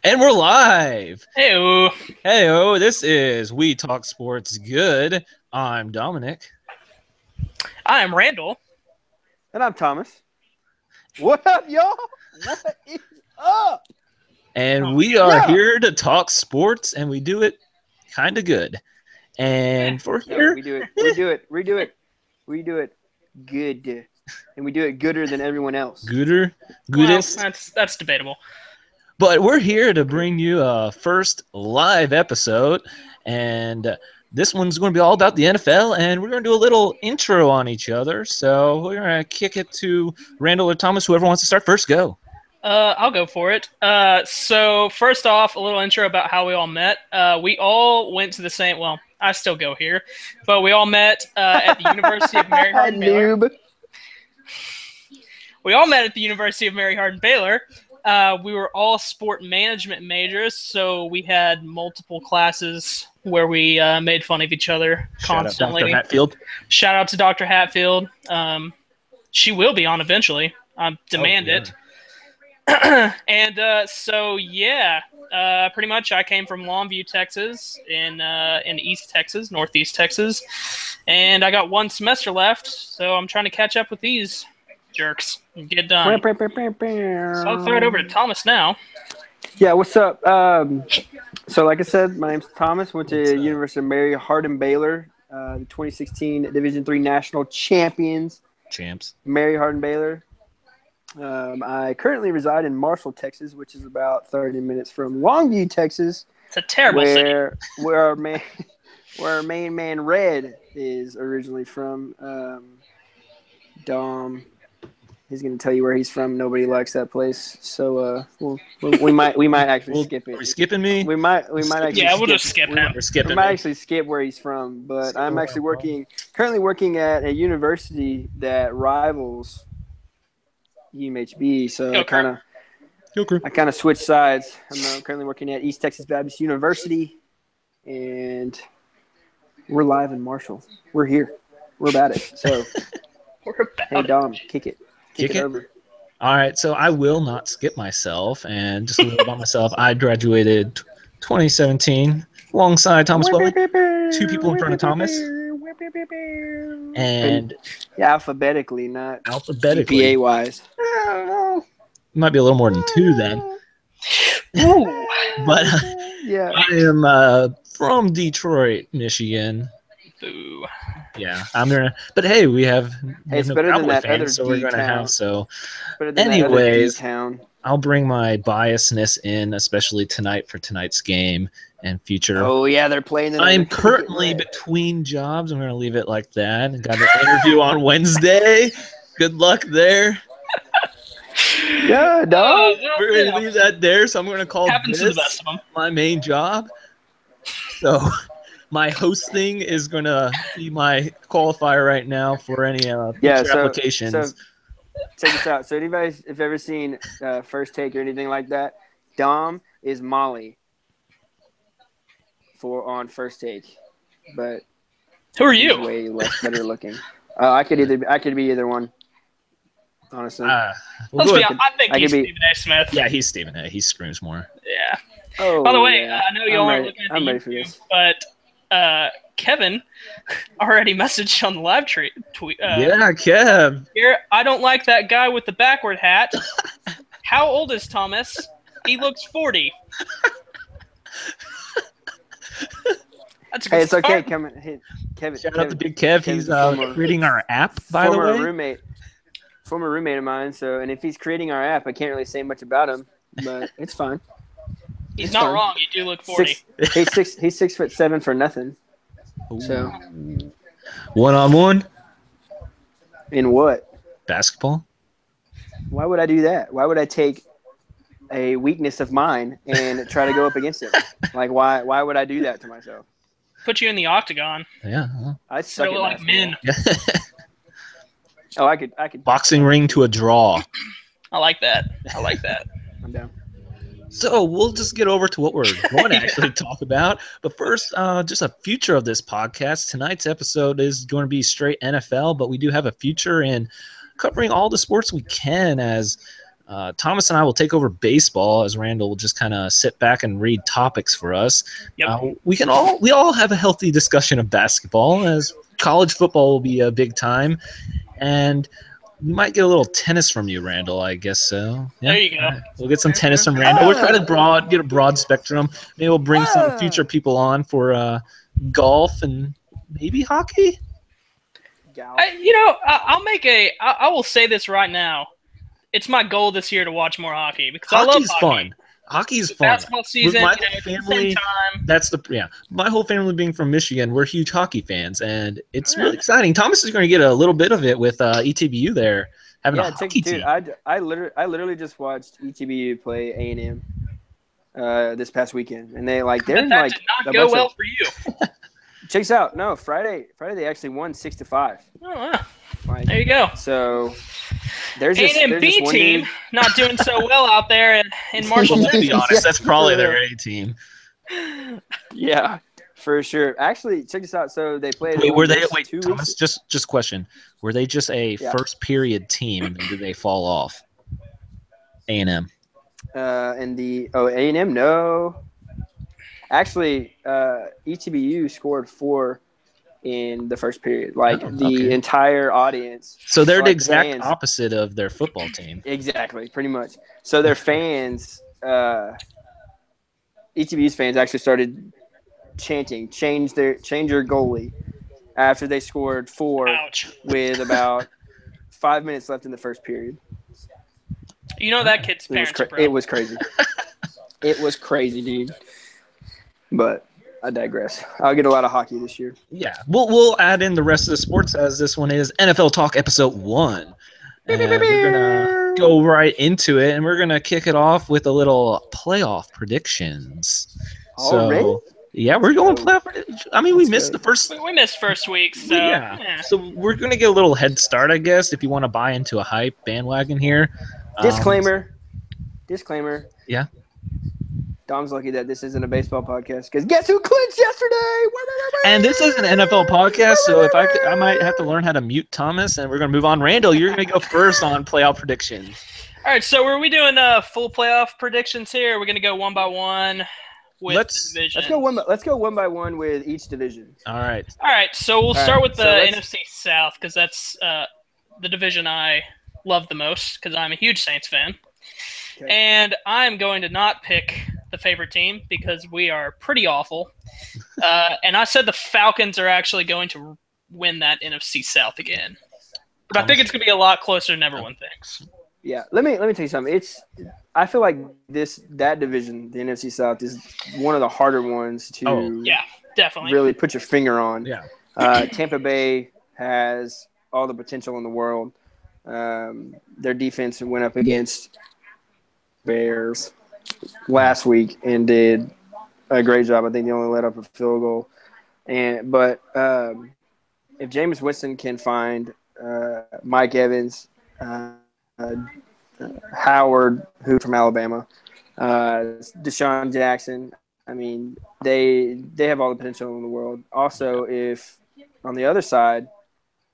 And we're live. Hey-o. Hey-o, this is We Talk Sports Good. I'm Dominic. I'm Randall. And I'm Thomas. What up, y'all? What is up? And we are here to talk sports, and we do it kind of good. And for here... we do it good. And we do it gooder than everyone else. Goodest. Well, that's debatable. But we're here to bring you a first live episode, and this one's going to be all about the NFL, and we're going to do a little intro on each other. So we're going to kick it to Randall or Thomas, whoever wants to start first. Go. I'll go for it. So first off, a little intro about how we all met. We all went to the same. Well, I still go here, but we all met at the University of Mary Hardin-Baylor. We all met at the University of Mary Hardin-Baylor. We were all sport management majors, so we had multiple classes where we made fun of each other constantly. Shout out Dr. Hatfield. Shout out to Dr. Hatfield. She will be on eventually. Demand it. And so, pretty much I came from Longview, Texas, in East Texas, Northeast Texas, and I got one semester left, so I'm trying to catch up with these jerks and get done. So I'll throw it over to Thomas now. Yeah, what's up? So like I said, my name's Thomas. Went to University of Mary Hardin-Baylor, the 2016 Division III National Champs. Mary Hardin-Baylor. I currently reside in Marshall, Texas, which is about 30 minutes from Longview, Texas. It's a terrible city. Where our main man Red is originally from. Dom. He's going to tell you where he's from. Nobody likes that place, so we might actually skip it. Are you skipping me? We might actually. Yeah, we'll just skip him. We might actually skip where he's from, but I'm actually currently working at a university that rivals UMHB. So I kind of switched sides. I'm currently working at East Texas Baptist University, and we're live in Marshall. We're here. We're about it. So hey Dom, kick it. Kick it over. All right, so I will not skip myself, and just a little about myself. I graduated 2017 alongside Thomas Welle, two people in front of Thomas, and alphabetically, not GPA wise. Might be a little more than two then. But yeah, I am from Detroit, Michigan. Boo. Yeah, I'm gonna. But hey, we have it's better than that fans, other so we're gonna town. have so. Anyways, town. I'll bring my biasness in, especially tonight for tonight's game and future. Oh yeah, they're playing. I'm currently between jobs. I'm gonna leave it like that. Got an interview on Wednesday. Good luck there. Yeah, dog. We're gonna leave that there. So I'm gonna call Happens to the best of them. My main job. So. My hosting is going to be my qualifier right now for any future applications. So check this out. So anybody, if you've ever seen First Take or anything like that, Dom is Molly on First Take. But who are you? He's way less better looking. I could be either one. Honestly. Let's be honest. I think he's Stephen A. Smith. Yeah, he's Stephen A. He screams more. Yeah. Oh, by the way, I know y'all aren't looking at the YouTube, but Kevin already messaged on the live tweet. Yeah, Kev. Here, I don't like that guy with the backward hat. How old is Thomas? He looks 40. That's a good it's start. okay. Kevin. Shout out to Big Kev. He's creating our app, by the way. Former roommate of mine. So, and if he's creating our app, I can't really say much about him, but it's fine. He's not wrong. You do look 40. He's 6'7" for nothing. Ooh. So 1-on-1 in what? Basketball. Why would I do that? Why would I take a weakness of mine and try to go up against it? Like why would I do that to myself? Put you in the octagon. Yeah. I suck at like men. Oh, I could. Boxing ring to a draw. I like that. I'm down. So we'll just get over to what we're going to actually talk about. But first, just a future of this podcast. Tonight's episode is going to be straight NFL, but we do have a future in covering all the sports we can, as Thomas and I will take over baseball as Randall will just kind of sit back and read topics for us. Yep. We all have a healthy discussion of basketball, as college football will be a big time, and we might get a little tennis from you, Randall. I guess so. Yeah. There you go. Right. We'll get some tennis from Randall. We're trying to get a broad spectrum. Maybe we'll bring some future people on for golf and maybe hockey. I will say this right now. It's my goal this year to watch more hockey because I love hockey. Fun. Hockey is fun. Basketball season, My at the family, same time. My whole family being from Michigan, we're huge hockey fans, and it's really exciting. Thomas is going to get a little bit of it with ETBU there having a hockey team. I literally just watched ETBU play A&M this past weekend, and they're that in did not go well for you. Check this out. No, Friday they actually won 6-5. Oh, wow. There you go. So there's just A&M B team dude. not doing so well out there in Marshall. To be honest, that's probably their A team. Yeah, for sure. Actually, check this out. So they played. Thomas, just question. Were they just a first period team, and did they fall off? A&M. A&M, no. Actually, ETBU scored 4 in the first period. The entire audience. So they're the exact fans, opposite of their football team. Exactly, pretty much. So their fans, ETBU's fans actually started chanting, change your goalie, after they scored 4 with about 5 minutes left in the first period. You know that kid's parents. It was crazy. It was crazy, dude. But I digress. I'll get a lot of hockey this year. Yeah, we'll add in the rest of the sports as this one is NFL Talk Episode 1. And we're going to go right into it, and we're going to kick it off with a little playoff predictions. Already? Yeah, we're going playoff predictions. I mean, we missed the first – We missed first week, so – yeah. So we're going to get a little head start, I guess, if you want to buy into a hype bandwagon here. Disclaimer. Yeah. Dom's lucky that this isn't a baseball podcast because guess who clinched yesterday? And this is an NFL podcast, so if I might have to learn how to mute Thomas, and we're going to move on. Randall, you're going to go first on playoff predictions. All right, so are we doing full playoff predictions here? We're going to go one by one with division. Let's go one by one with each division. All right, so we'll start with the NFC South because that's the division I love the most because I'm a huge Saints fan. Okay. And I'm going to not pick the favorite team because we are pretty awful. And I said the Falcons are actually going to win that NFC South again. But I think it's going to be a lot closer than everyone thinks. Yeah, let me tell you something. I feel like that division, the NFC South, is one of the harder ones to definitely really put your finger on. Yeah. Tampa Bay has all the potential in the world. Their defense went up against Bears last week and did a great job. I think they only let up a field goal. But if Jameis Winston can find Mike Evans, Howard, who from Alabama, Deshaun Jackson, I mean, they have all the potential in the world. Also, if on the other side,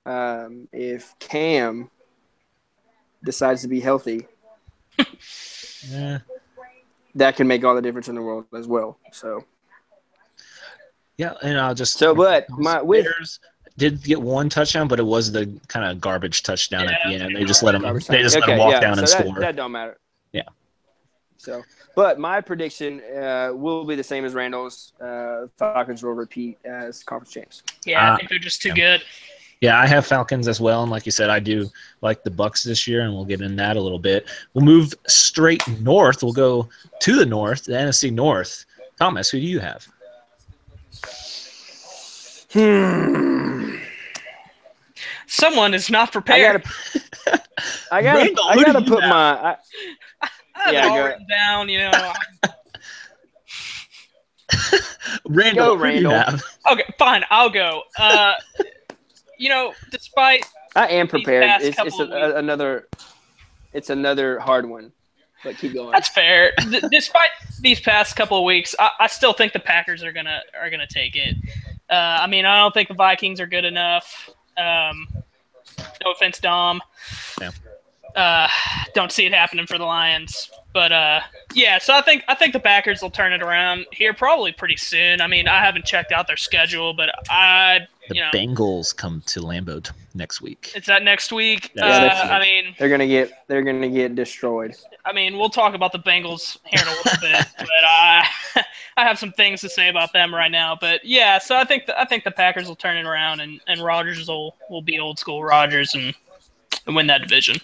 if Cam decides to be healthy, that can make all the difference in the world as well. So, yeah, and I'll just Bears did get one touchdown, but it was the kind of garbage touchdown at the end. They just let him. They just let him walk down and score. That don't matter. Yeah. So, but my prediction will be the same as Randall's. Falcons will repeat as conference champs. Yeah, I think they're just too good. Yeah, I have Falcons as well, and like you said, I do like the Bucs this year, and we'll get in that a little bit. We'll move straight north. We'll go to the north, the NFC North. Thomas, who do you have? Someone is not prepared. I gotta put my. I have it all written down, you know. Randall, Randall. Okay, fine, I'll go. You know, despite I am prepared. It's another hard one, but keep going. That's fair. Despite these past couple of weeks, I still think the Packers are gonna take it. I mean, I don't think the Vikings are good enough. No offense, Dom. Yeah. Don't see it happening for the Lions. But yeah, so I think the Packers will turn it around here probably pretty soon. I mean, I haven't checked out their schedule, but the Bengals come to Lambeau next week. Is that next week? Next week. I mean, they're gonna get destroyed. I mean, we'll talk about the Bengals here in a little bit, but I have some things to say about them right now. But yeah, so I think the Packers will turn it around, and Rodgers will be old school Rodgers and win that division.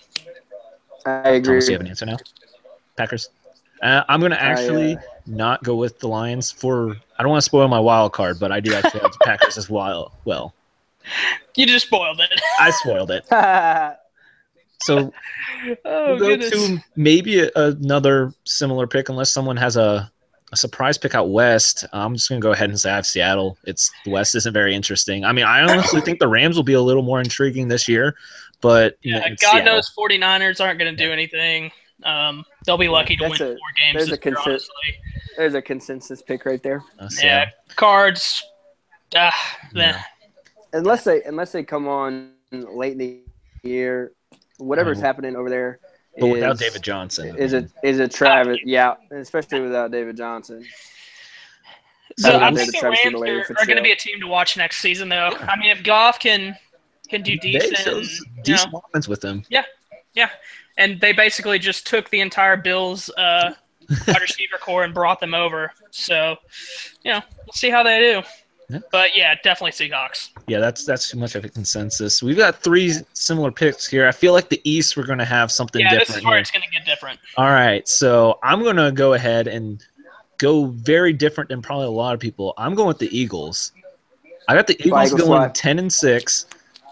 I agree. Thomas, you have an answer now? Packers. I'm going to actually not go with the Lions for. I don't want to spoil my wild card, but I do actually have the Packers as well. You just spoiled it. I spoiled it. So we'll go to maybe another similar pick, unless someone has a surprise pick out west. I'm just going to go ahead and say I have Seattle. The West isn't very interesting. I mean, I honestly think the Rams will be a little more intriguing this year, but God knows 49ers aren't going to do anything. They'll be lucky to win 4 games. There's a consensus pick right there. Yeah, Cards. Unless they come on late in the year, whatever's happening over there. But without David Johnson, is a Travis? Yeah, especially without David Johnson. So I think the Rams are going to be a team to watch next season, though. I mean, if Goff can do decent, decent offense with them. Yeah. And they basically just took the entire Bills wide receiver core and brought them over. So, we'll see how they do. Yeah. But yeah, definitely Seahawks. Yeah, that's too much of a consensus. We've got 3 similar picks here. I feel like the East we're going to have something different. Yeah, this is where it's going to get different. All right, so I'm going to go ahead and go very different than probably a lot of people. I'm going with the Eagles. I got the Eagles going 10-6.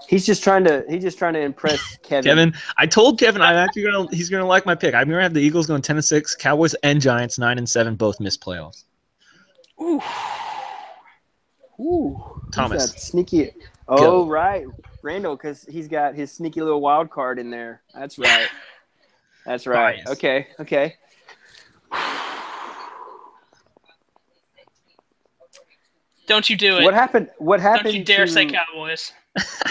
He's just trying to impress Kevin. I told Kevin he's gonna like my pick. I'm gonna have the Eagles going 10-6. Cowboys and Giants 9-7, both miss playoffs. Ooh. Thomas. Sneaky. Oh, right. Randall, because he's got his sneaky little wild card in there. That's right. That's right. Nice. Okay. Don't you do it. What happened? Don't you dare say Cowboys.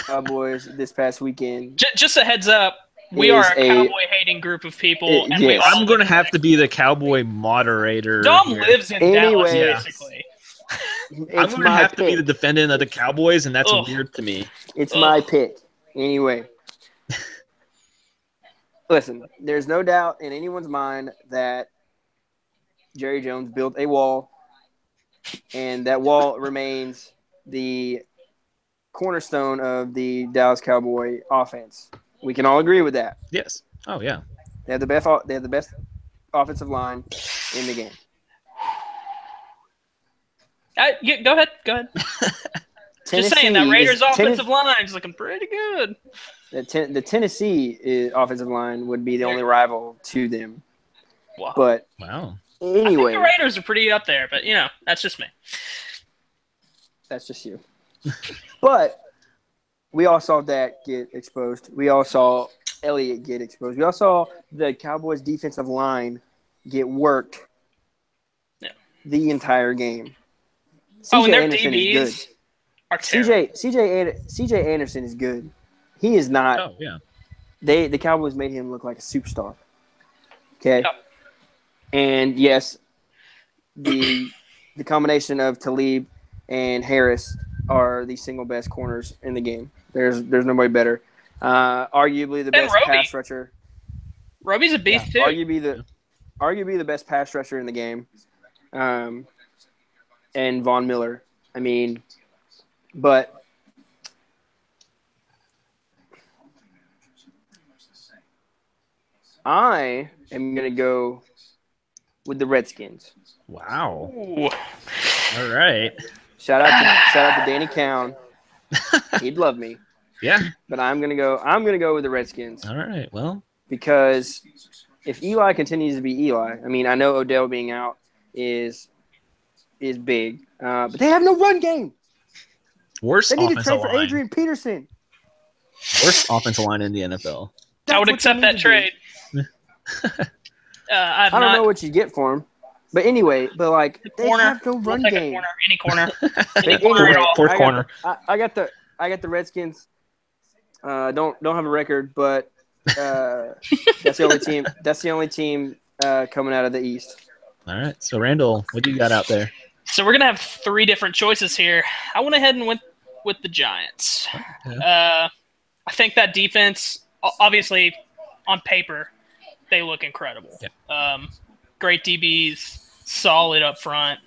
Cowboys this past weekend. Just a heads up. We are a Cowboy-hating group of people. I'm going to have to be the Cowboy moderator. Dom lives in Dallas, basically. I'm going to have to be the defendant of the Cowboys, and that's weird to me. It's my pick. Anyway. Listen, there's no doubt in anyone's mind that Jerry Jones built a wall, and that wall remains the cornerstone of the Dallas Cowboy offense. We can all agree with that. Yes. Oh yeah. They have the best offensive line in the game. Go ahead. Just saying that Raiders' offensive line is looking pretty good. The Tennessee offensive line would be the only rival to them. Wow. But anyway, I think the Raiders are pretty up there, but that's just me. That's just you. But we all saw Dak get exposed. We all saw Elliott get exposed. We all saw the Cowboys' defensive line get worked the entire game. And their DBs are terrible. CJ Anderson is good. He is not. Oh, yeah. The Cowboys made him look like a superstar. Okay? Yep. And, yes, the combination of Talib and Harris are the single best corners in the game. There's nobody better. Arguably the best pass rusher. Roby's a beast too. Arguably the best pass rusher in the game. And Von Miller. I mean, but I am gonna go with the Redskins. Wow. Ooh. All right. Shout out to Danny Cowan. He'd love me. Yeah. But I'm gonna go with the Redskins. All right. Well, because if Eli continues to be Eli, I mean, I know Odell being out is big, but they have no run game. Worst. They need to trade for Adrian Peterson. Worst offensive line in the NFL. I would accept that trade. I don't know what you get for him. But anyway, they have no run game. Any corner. Fourth corner. I got the Redskins. Don't have a record, but That's the only team. That's the only team coming out of the East. All right. So Randall, what do you got out there? So we're gonna have 3 different choices here. I went ahead and went with the Giants. Okay. I think that defense, obviously, on paper, they look incredible. Yeah. Great DBs, solid up front.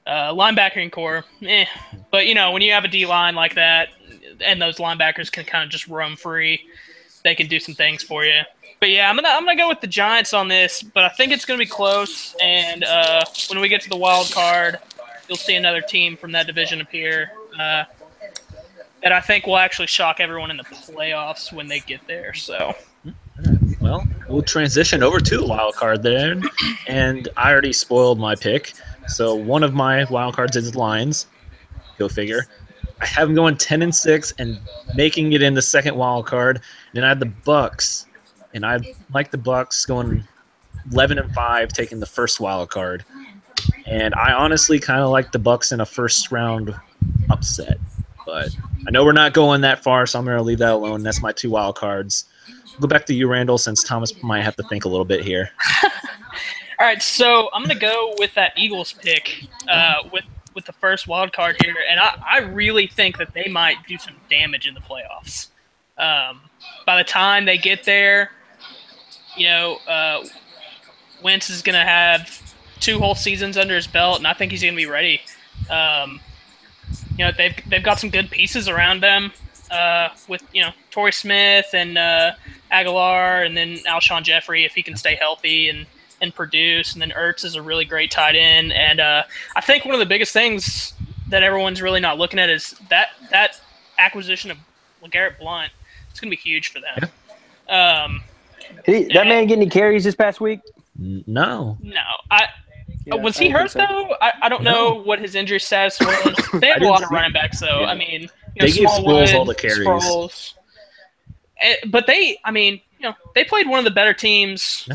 Linebacking core, But, when you have a D-line like that, and those linebackers can kind of just roam free, they can do some things for you. But, yeah, I'm gonna go with the Giants on this, but I think it's going to be close. And when we get to the wild card, you'll see another team from that division appear that I think will actually shock everyone in the playoffs when they get there. So, well, we'll transition over to the wild card then, and I already spoiled my pick. So one of my wild cards is the Lions. Go figure. I have them going 10-6 and making it in the second wild card. Then I had the Bucks, and I like the Bucks going 11-5, taking the first wild card. And I honestly kind of like the Bucks in a first round upset, but I know we're not going that far, so I'm going to leave that alone. That's my 2 wild cards. We'll go back to you, Randall, since Thomas might have to think a little bit here. All right, so I'm going to go with that Eagles pick with the first wild card here, and I really think that they might do some damage in the playoffs. By the time they get there, Wentz is going to have 2 whole seasons under his belt, and I think he's going to be ready. They've got some good pieces around them with Torrey Smith and Aguilar, and then Alshon Jeffrey if he can stay healthy and produce, and then Ertz is a really great tight end. And I think one of the biggest things that everyone's really not looking at is that acquisition of LeGarrette Blount. It's going to be huge for them. Yeah. That man get any carries this past week? No. Was he hurt, though? I don't know what his injury status was. They have a lot of running backs, though. Yeah. I mean, they give Sproles all the carries. But they played one of the better teams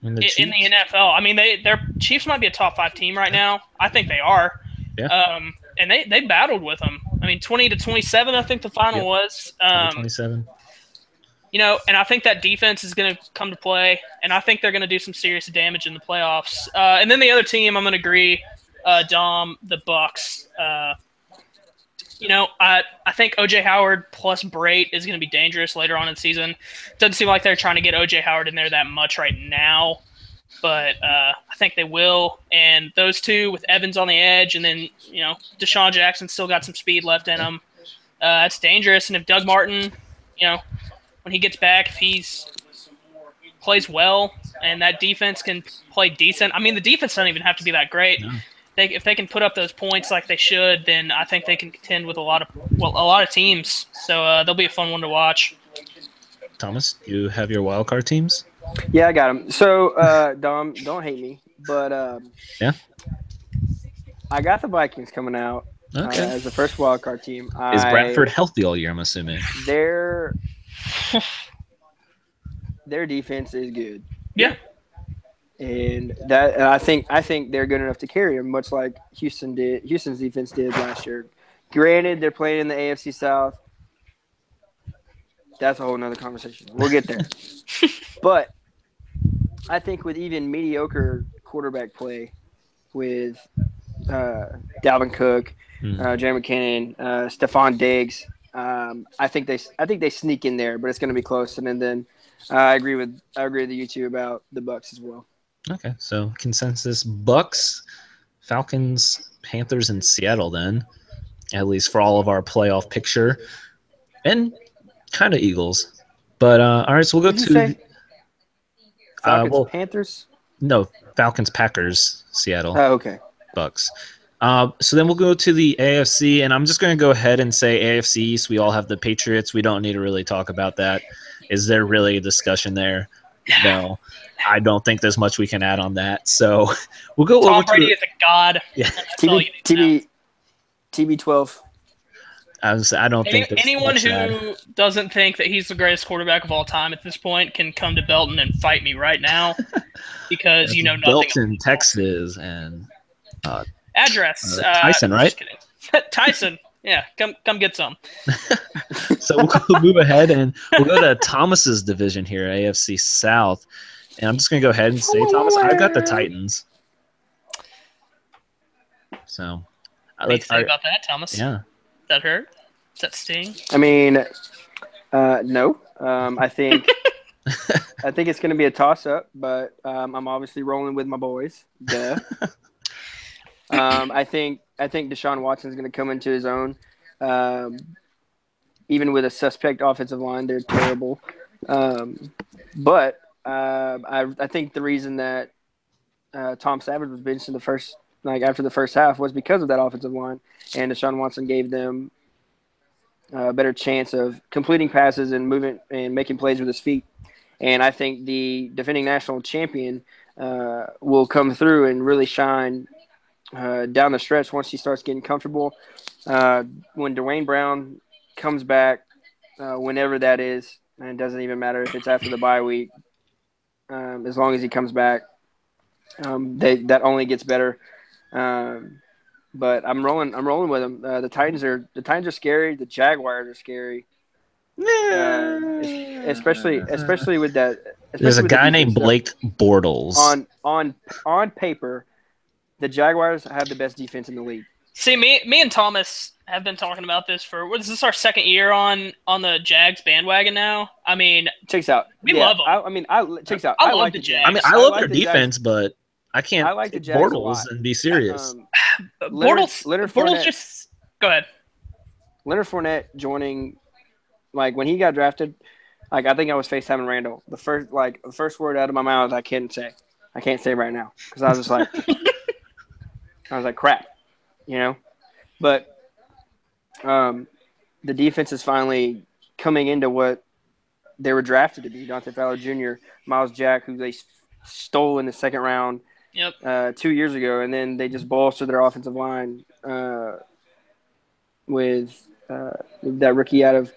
in the NFL. I mean, their Chiefs might be a top 5 team right now. I think they are. Yeah. And they battled with them. I mean, 20-27, I think the final was. 27. And I think that defense is going to come to play, and I think they're going to do some serious damage in the playoffs. And then the other team, I'm going to agree, Dom, the Bucks. I think O.J. Howard plus Brait is going to be dangerous later on in the season. Doesn't seem like they're trying to get O.J. Howard in there that much right now, but I think they will. And those two with Evans on the edge, and then Deshaun Jackson still got some speed left in him. That's dangerous. And if Doug Martin, when he gets back, if he plays well and that defense can play decent. I mean, the defense doesn't even have to be that great. No. If they can put up those points like they should, then I think they can contend with a lot of teams. So they'll be a fun one to watch. Thomas, do you have your wild card teams? Yeah, I got them. So, Dom, don't hate me, but yeah, I got the Vikings coming out as the first wild card team. Is Bradford healthy all year? I'm assuming their defense is good. Yeah. And I think they're good enough to carry them, much like Houston's defense did last year. Granted, they're playing in the AFC South. That's a whole nother conversation. We'll get there. But I think with even mediocre quarterback play with Dalvin Cook, Jerry McKinnon, Stephon Diggs, I think they sneak in there, but it's going to be close. And then I agree with you two about the Bucks as well. Okay, so consensus: Bucks, Falcons, Panthers, and Seattle. Then, at least for all of our playoff picture, and kind of Eagles. But all right, so we'll go to Falcons, Panthers. No, Falcons, Packers, Seattle. Oh, okay. Bucks. So then we'll go to the AFC, and I'm just going to go ahead and say AFC East. We all have the Patriots. We don't need to really talk about that. Is there really a discussion there? No. I don't think there's much we can add on that. So we'll go Tom over Brady to is a god. Yeah. TB12. I don't think anyone who doesn't think that he's the greatest quarterback of all time at this point can come to Belton and fight me right now because you know nothing. Belton, Texas, and address Tyson, right? Tyson. Yeah, come get some. So we'll move ahead and we'll go to Thomas's division here, AFC South. And I'm just going to go ahead and say, Thomas, I've got the Titans. So, what do you say about that, Thomas? Yeah. Does that hurt? Does that sting? I mean, no. I think it's going to be a toss-up, but I'm obviously rolling with my boys. Duh. I think Deshaun Watson is going to come into his own. Even with a suspect offensive line, they're terrible. But I think the reason that Tom Savage was benched in the first, after the first half, was because of that offensive line, and Deshaun Watson gave them a better chance of completing passes and moving and making plays with his feet. And I think the defending national champion will come through and really shine down the stretch once he starts getting comfortable. When Dwayne Brown comes back, whenever that is, and it doesn't even matter if it's after the bye week, as long as he comes back, that only gets better. But I'm rolling with them. The Titans are scary. The Jaguars are scary. Especially with that. There's a guy named Blake Bortles. On paper, the Jaguars have the best defense in the league. See, me and Thomas have been talking about this for what is this our second year on the Jags bandwagon now? I mean, checks out. We love them. I love the Jags. I mean, I love their defense, but I can't like the take Bortles and be serious. Bortles just go ahead. Leonard Fournette joining, when he got drafted, I think I was FaceTiming Randall. The first word out of my mouth I can't say right now because I was just like, I was like crap, But the defense is finally coming into what they were drafted to be. Dante Fowler Jr., Miles Jack, who they stole in the second round 2 years ago, and then they just bolstered their offensive line with that rookie out of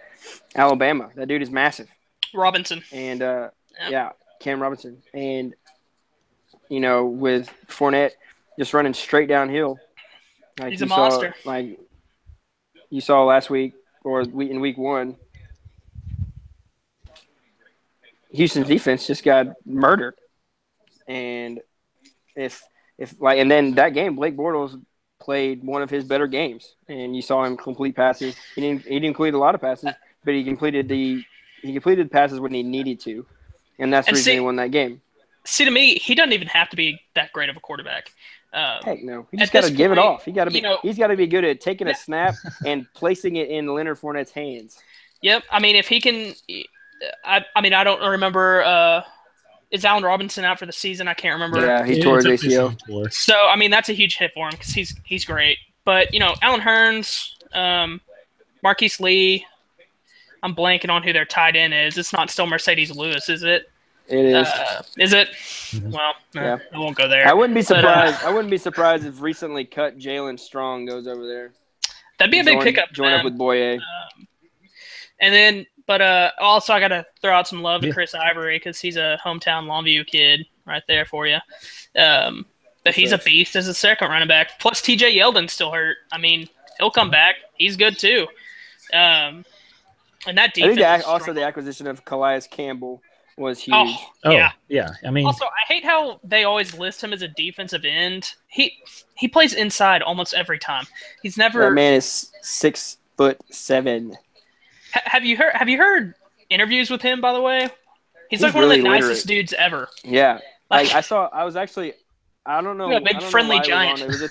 Alabama. That dude is massive. Robinson. And, Cam Robinson. And, with Fournette just running straight downhill. He's a monster. You saw last week or in week one, Houston's defense just got murdered. And and then that game, Blake Bortles played one of his better games, and you saw him complete passes. He didn't complete a lot of passes, but he completed the passes when he needed to, and that's the reason he won that game. See, to me, he doesn't even have to be that great of a quarterback. Heck no, he just got to give it off. He's got to be good at taking a snap and placing it in Leonard Fournette's hands. Yep, I mean, if he can, I don't remember. Is Allen Robinson out for the season? I can't remember. Yeah, he tore his ACL. So, I mean, that's a huge hit for him because he's great. But, Allen Hurns, Marquise Lee, I'm blanking on who their tight end is. It's not still Mercedes Lewis, is it? It is. Is it? Mm-hmm. Well, I won't go there. I wouldn't be surprised. I wouldn't be surprised if recently cut Jalen Strong goes over there. That'd be a big pickup. Join up with Boye. And then, but also I got to throw out some love to Chris Ivory because he's a hometown Longview kid right there for you. But he's a beast as a second running back. Plus TJ Yeldon's still hurt. I mean, he'll come back. He's good too. And that defense. I think also the acquisition of Calais Campbell was huge. Yeah. I mean, also, I hate how they always list him as a defensive end. He plays inside almost every time. He's never. That man is 6'7". Have you heard interviews with him? By the way, he's like one really of the nicest dudes ever. Yeah, I was actually. I don't know. A big friendly giant. It was a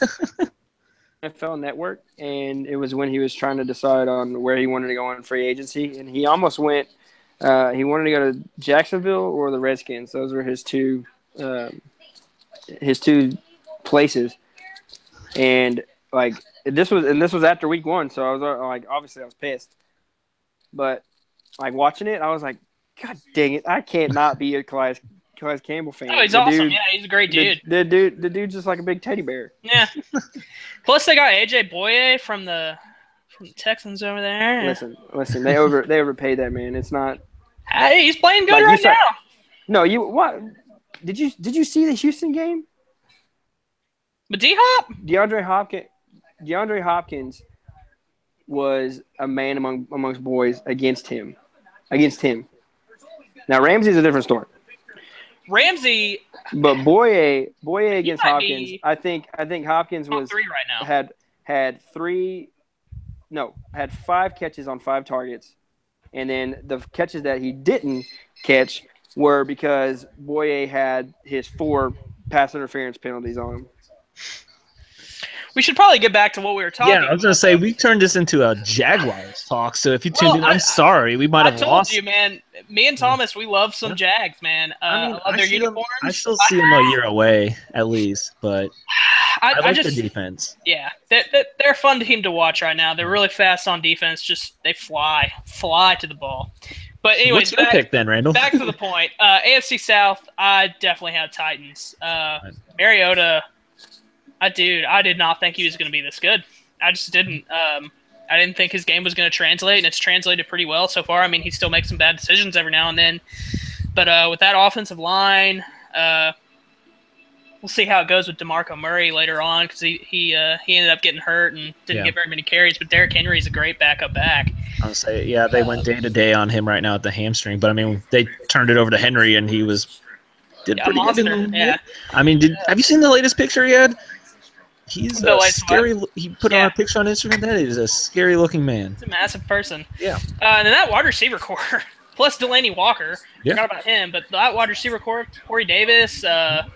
NFL Network, and it was when he was trying to decide on where he wanted to go on free agency, and he almost went. He wanted to go to Jacksonville or the Redskins. Those were his two places. And this was after week one, so I was obviously I was pissed. But watching it, I was like, God dang it, I can't not be a Calais Campbell fan. Oh, he's awesome. Yeah, he's a great dude. The dude's just like a big teddy bear. Yeah. Plus, they got AJ Boye from the Texans over there. Listen. They overpaid that man. It's not. Hey, he's playing good right now. No, what? Did you see the Houston game? But D-Hop? DeAndre Hopkins was a man amongst boys against him. Now Ramsey's a different story. Ramsey, but Boye against might Hopkins, be I think Hopkins top was 3 right now. had 5 catches on 5 targets, and then the catches that he didn't catch were because Boye had his 4 pass interference penalties on him. We should probably get back to what we were talking about. Yeah, I was going to say, we turned this into a Jaguars talk, so if you tuned in, I'm sorry. We might have lost. I told you, man. Me and Thomas, we love some Jags, man. I love their uniforms. I still see them a year away, at least, but I like the defense. Yeah, they're a fun team to watch right now. They're really fast on defense. Just they fly to the ball. But anyways, what's your pick then, Randall? Back to the point. AFC South, I definitely have Titans. Mariota, I did not think he was going to be this good. I just didn't. I didn't think his game was going to translate, and it's translated pretty well so far. I mean, he still makes some bad decisions every now and then. But with that offensive line, we'll see how it goes with DeMarco Murray later on because he ended up getting hurt and didn't get very many carries. But Derrick Henry is a great backup back. I'll say, yeah, they went day to day on him right now at the hamstring. But, I mean, they turned it over to Henry, and he did pretty good. Yeah. I mean, have you seen the latest picture he had? He's scary. He put on a picture on Instagram. That is a scary-looking man. He's a massive person. Yeah. And then that wide receiver core, plus Delaney Walker. Yeah. Forgot about him, but that wide receiver core, Corey Davis, Rashard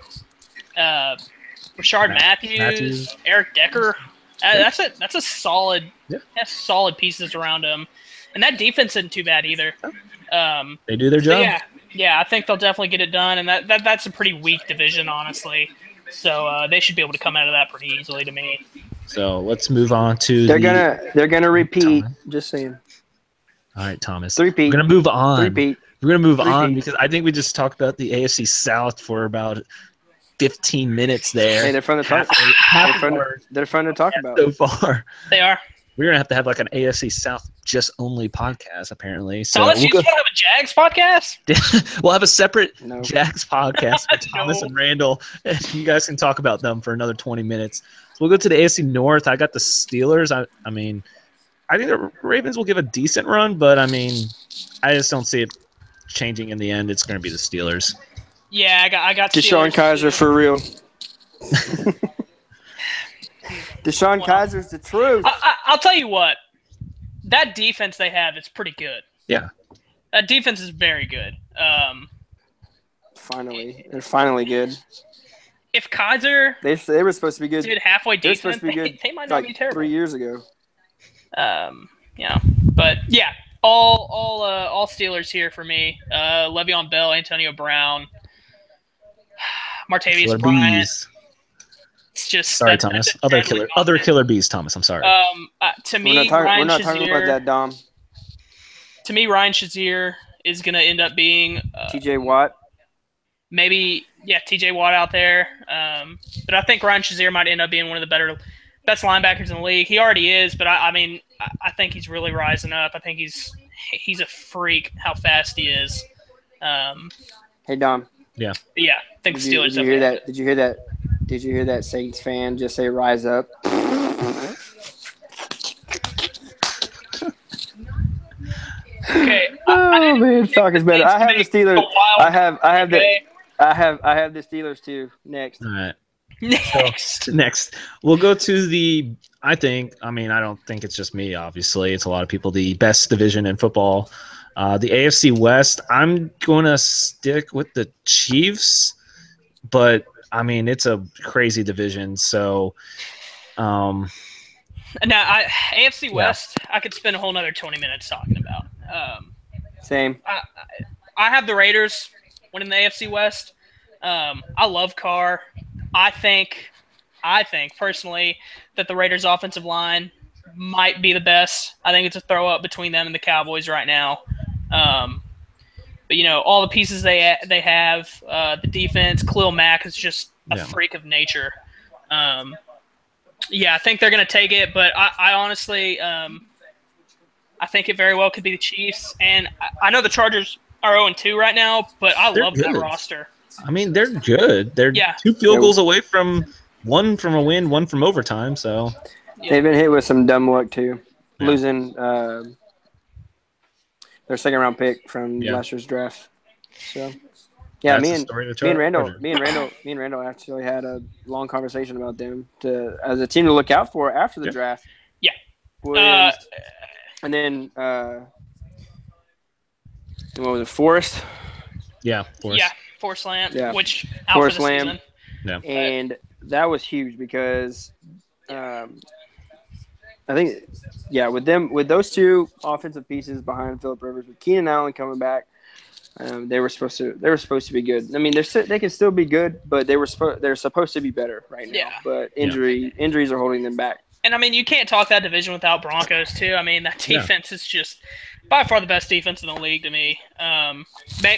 Matthews, Eric Decker. That's a solid. Yeah. That's solid pieces around him, and that defense isn't too bad either. They do their job. Yeah. I think they'll definitely get it done, and that's a pretty weak division, honestly. So they should be able to come out of that pretty easily to me. So let's move on to they're gonna repeat. Just saying. All right, Thomas. Repeat. We're gonna move on. Repeat. We're gonna move on because I think we just talked about the AFC South for about 15 minutes there. Hey, they're fun to talk. They're fun to talk about so far. They are. We're gonna have to have like an AFC South just only podcast apparently. So Thomas, you want to have a Jags podcast? We'll have a separate Jags podcast with Thomas and Randall, and you guys can talk about them for another 20 minutes. So we'll go to the AFC North. I got the Steelers. I mean, I think the Ravens will give a decent run, but I mean, I just don't see it changing in the end. It's going to be the Steelers. Yeah, I got Deshaun Kaiser for real. Deshaun Kaiser's the truth. I'll tell you what. That defense they have is pretty good. Yeah. That defense is very good. They're finally good. If Kaiser they were supposed to be good. Did halfway defense, they might not be terrible. 3 years ago. Yeah. But yeah, all Steelers here for me. Le'Veon Bell, Antonio Brown, Martavius Bryant. It's just sorry, Thomas. Other killer bees, Thomas. I'm sorry. To me, we're not talking about that, Dom. To me, Ryan Shazier is going to end up being T.J. Watt. Maybe, T.J. Watt out there. But I think Ryan Shazier might end up being one of the best linebackers in the league. He already is, but I mean, I think he's really rising up. I think he's a freak how fast he is. Hey, Dom. Yeah. Yeah. I think the Steelers. Did you hear that? Did you hear that? Did you hear that Saints fan just say "rise up"? Okay. Oh man, talk is better. I have the Steelers. I have the Steelers too. Next. All right. Next, we'll go to the. I don't think it's just me. Obviously, it's a lot of people. The best division in football, the AFC West. I'm going to stick with the Chiefs, but I mean it's a crazy division. So, now AFC West, I could spend a whole nother 20 minutes talking about. Same. I have the Raiders winning the AFC West. I love Carr. I think personally that the Raiders' offensive line might be the best. I think it's a throw up between them and the Cowboys right now. But all the pieces they have, the defense. Khalil Mack is just a freak of nature. I think they're going to take it, but I honestly, I think it very well could be the Chiefs. And I know the Chargers are 0-2 right now, but they're love that roster. I mean, they're good. They're 2 field goals away from one from a win, one from overtime. So they've been hit with some dumb luck too. losing their second-round pick from last year's draft. So, yeah, me and Randall actually had a long conversation about them as a team to look out for after the draft. Yeah. Williams, and then what was it, Forrest? Yeah, Forrest. Yeah, Forrest Lamb, which out Forrest for the Lamb. season. Yeah. And that was huge because I think, with those two offensive pieces behind Phillip Rivers, with Keenan Allen coming back, they were supposed to be good. I mean, they can still be good, but they're supposed to be better right now. Yeah. But injuries are holding them back. And I mean, you can't talk that division without Broncos too. I mean, that defense is just by far the best defense in the league to me.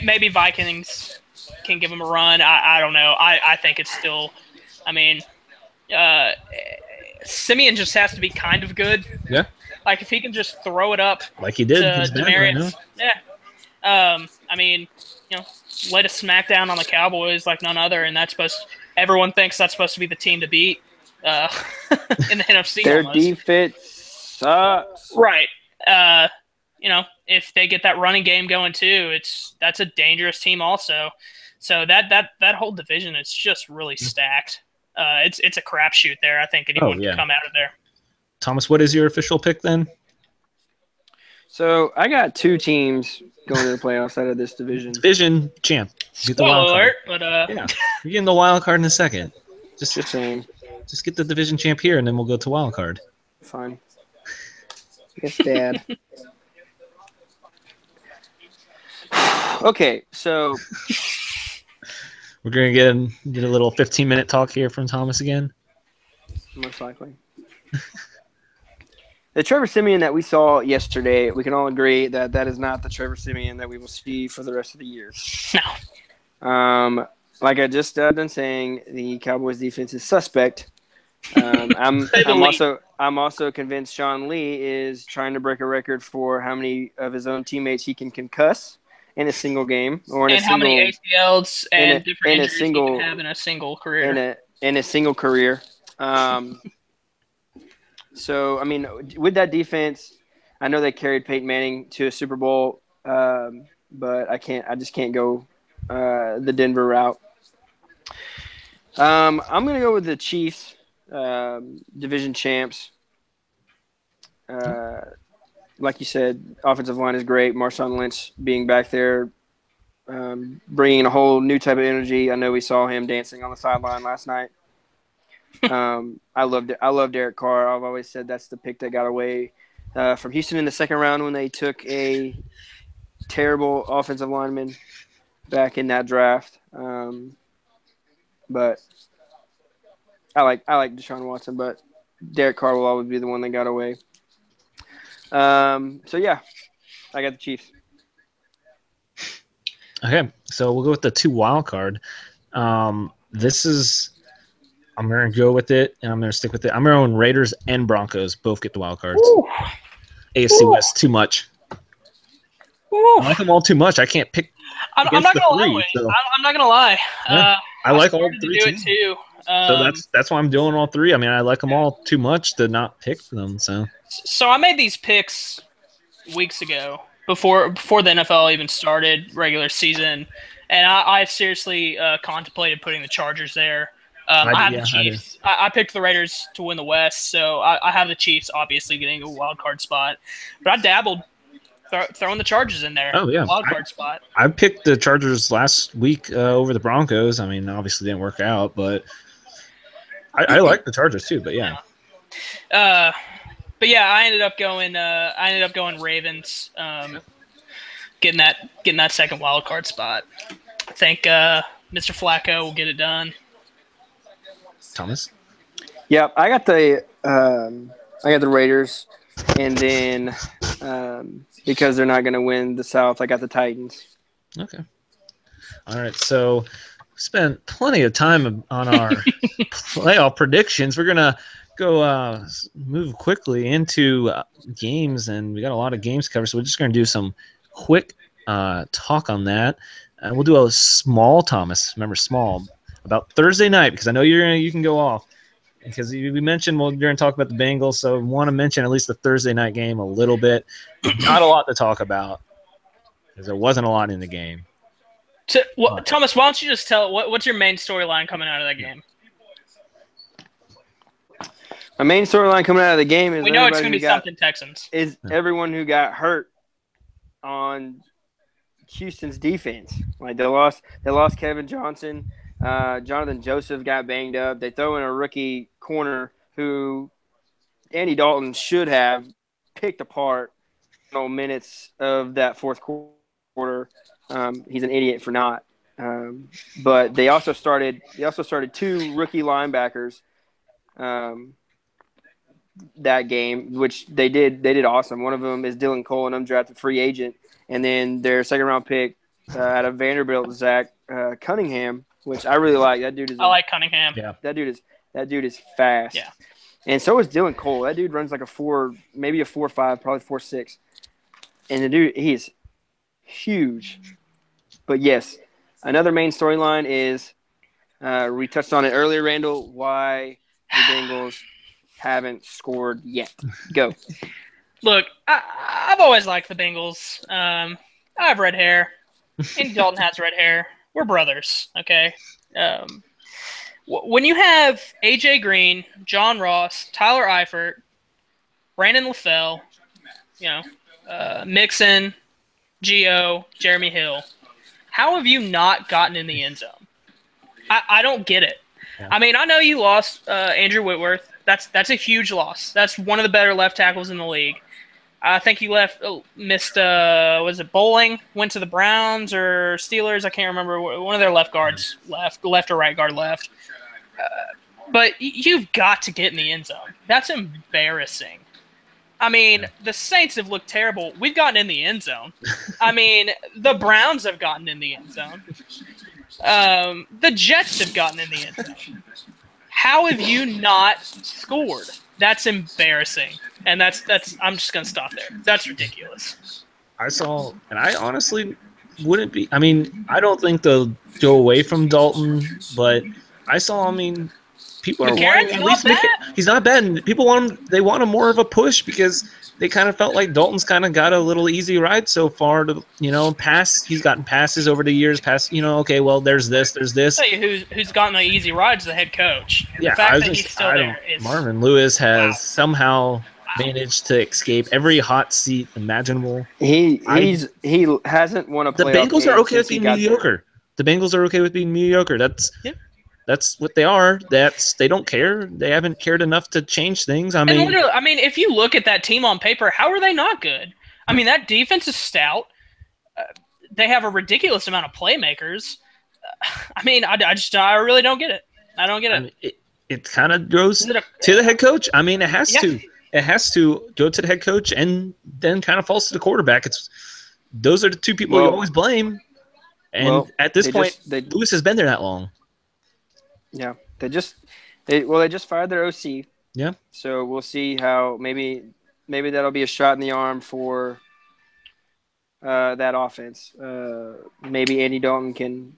Maybe Vikings can give them a run. I don't know. I think it's still. I mean, Simeon just has to be kind of good. Yeah. Like if he can just throw it up like he did to Demarius. I mean, laid a smackdown on the Cowboys like none other, and everyone thinks that's supposed to be the team to beat in the NFC. Their defense sucks. Right. If they get that running game going too, that's a dangerous team also. So that whole division is just really stacked. It's a crapshoot there. I think anyone can come out of there. Thomas, what is your official pick then? So I got two teams going to the playoffs out of this division. Division champ. Get the wild card. But you're getting the wild card in a second. Just saying. Just get the division champ here, and then we'll go to wild card. Fine. Yes, Dad. Okay, so we're gonna get a little 15-minute talk here from Thomas again. Most likely. The Trevor Siemian that we saw yesterday, we can all agree that is not the Trevor Siemian that we will see for the rest of the year. No. Like I just been saying, the Cowboys defense is suspect. I'm also convinced Sean Lee is trying to break a record for how many of his own teammates he can concuss in a single game, or how many ACLs and different injuries he can have in a single career. In a single career. So I mean, with that defense, I know they carried Peyton Manning to a Super Bowl, but I just can't go the Denver route. I'm gonna go with the Chiefs. Division champs. Like you said, offensive line is great. Marshawn Lynch being back there, bringing a whole new type of energy. I know we saw him dancing on the sideline last night. I loved it. I love Derek Carr. I've always said that's the pick that got away from Houston in the second round when they took a terrible offensive lineman back in that draft. But I like Deshaun Watson, but Derek Carr will always be the one that got away. So yeah, I got the Chiefs. Okay, so we'll go with the 2 wild card. I'm going to go with it, and I'm going to stick with it. I'm going Raiders and Broncos both get the wild cards. Ooh. AFC West too much. Ooh. I like them all too much. I can't pick. I'm not going to lie. Yeah, I like all 3 do it too. So that's why I'm doing all 3. I mean, I like them all too much to not pick them. So I made these picks weeks ago before the NFL even started regular season, and I seriously contemplated putting the Chargers there. I have the Chiefs. I picked the Raiders to win the West, so I have the Chiefs obviously getting a wild card spot. But I dabbled throwing the Chargers in there. Oh yeah, wild card spot. I picked the Chargers last week over the Broncos. I mean, obviously didn't work out, but I like the Chargers too. But yeah. But yeah, I ended up going Ravens, getting that second wild card spot. I think Mr. Flacco will get it done. Thomas? Yeah, I got the Raiders, and then because they're not going to win the South, I got the Titans. Okay. All right, so we spent plenty of time on our playoff predictions. We're gonna go move quickly into games, and we got a lot of games covered, so we're just gonna do some quick talk on that. And we'll do a small, Thomas. Remember, small. About Thursday night, because I know you can go off. because we mentioned we're going to talk about the Bengals, so we want to mention at least the Thursday night game a little bit. Not a lot to talk about because there wasn't a lot in the game. Thomas, why don't you just tell what's your main storyline coming out of that game? My main storyline coming out of the game is we know it's going to be something Texans. Is everyone who got hurt on Houston's defense. Like they lost Kevin Johnson. Jonathan Joseph got banged up. They throw in a rookie corner who Andy Dalton should have picked apart minutes of that fourth quarter. He's an idiot for not. But they also started two rookie linebackers that game, which they did awesome. One of them is Dylan Cole, an undrafted free agent, and then their second round pick out of Vanderbilt, Zach Cunningham, which I really like. That dude is. I like Cunningham. Yeah. That dude is fast. Yeah. And so is Dylan Cole. That dude runs like a 4.5, probably 4.6. And the dude, he's huge. But yes, another main storyline is we touched on it earlier, Randall. Why the Bengals haven't scored yet? Go. Look, I've always liked the Bengals. I have red hair. Andy Dalton has red hair. We're brothers, okay? When you have A.J. Green, John Ross, Tyler Eifert, Brandon LaFell, Mixon, Gio, Jeremy Hill, how have you not gotten in the end zone? I don't get it. Yeah. I mean, I know you lost Andrew Whitworth. That's a huge loss. That's one of the better left tackles in the league. I think he missed was it Bowling? Went to the Browns or Steelers? I can't remember. One of their left guards left or right guard left. But you've got to get in the end zone. That's embarrassing. I mean, the Saints have looked terrible. We've gotten in the end zone. I mean, the Browns have gotten in the end zone. The Jets have gotten in the end zone. How have you not scored? That's embarrassing. And that's I'm just going to stop there. That's ridiculous. I honestly wouldn't be. I mean, I don't think they'll go away from Dalton, but people are wanting at least he's not bad. And people want him. They want him more of a push because they kind of felt like Dalton's kind of got a little easy ride so far to pass. He's gotten passes over the years. Okay, well, there's this. I'll tell you who's gotten the easy ride's the head coach. Yeah, the fact that he's still there is Marvin Lewis has somehow managed to escape every hot seat imaginable. He hasn't won a playoff. The Bengals are okay with being mediocre. The Bengals are okay with being mediocre. That's what they are. They don't care. They haven't cared enough to change things. I mean, if you look at that team on paper, how are they not good? I mean, that defense is stout. They have a ridiculous amount of playmakers. I really don't get it. I don't get it. I mean, it kind of goes to the head coach. I mean, it has to. It has to go to the head coach and then kind of falls to the quarterback. Those are the two people you always blame. And at this point, Lewis has been there that long. Yeah, they just fired their OC. Yeah. So we'll see how maybe that'll be a shot in the arm for that offense. Maybe Andy Dalton can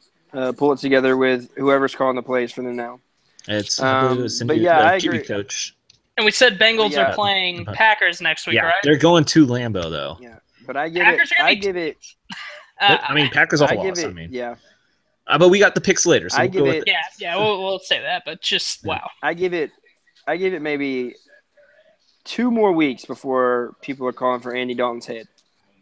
pull it together with whoever's calling the plays for them now. It's I agree. coach. And we said Bengals are playing Packers next week, right? They're going to Lambeau though. Yeah, but I give it. Packers off a loss. Yeah. But we got the picks later, so we'll say that. But just wow. I give it maybe 2 more weeks before people are calling for Andy Dalton's head.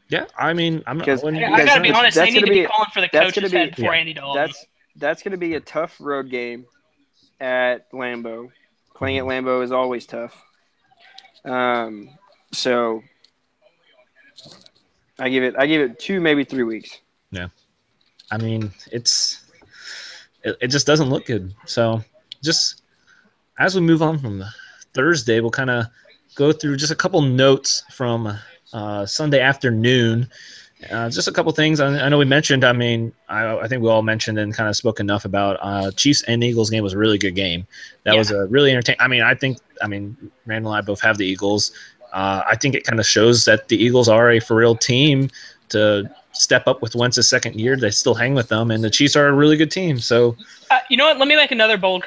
Yeah, I mean, I gotta be honest. They need to be calling for the coach's head before Andy Dalton. That's going to be a tough road game at Lambeau. Playing at Lambeau is always tough. So I give it 2, maybe 3 weeks. Yeah. I mean, it just doesn't look good. So just as we move on from Thursday, we'll kind of go through just a couple notes from Sunday afternoon. Just a couple things. I know we mentioned. I mean, I think we all mentioned and kind of spoke enough about Chiefs and Eagles game was a really good game. That was a really entertaining. I mean, Randall and I both have the Eagles. I think it kind of shows that the Eagles are a for real team to step up with Wentz's second year. They still hang with them, and the Chiefs are a really good team. So, you know what? Let me make another bold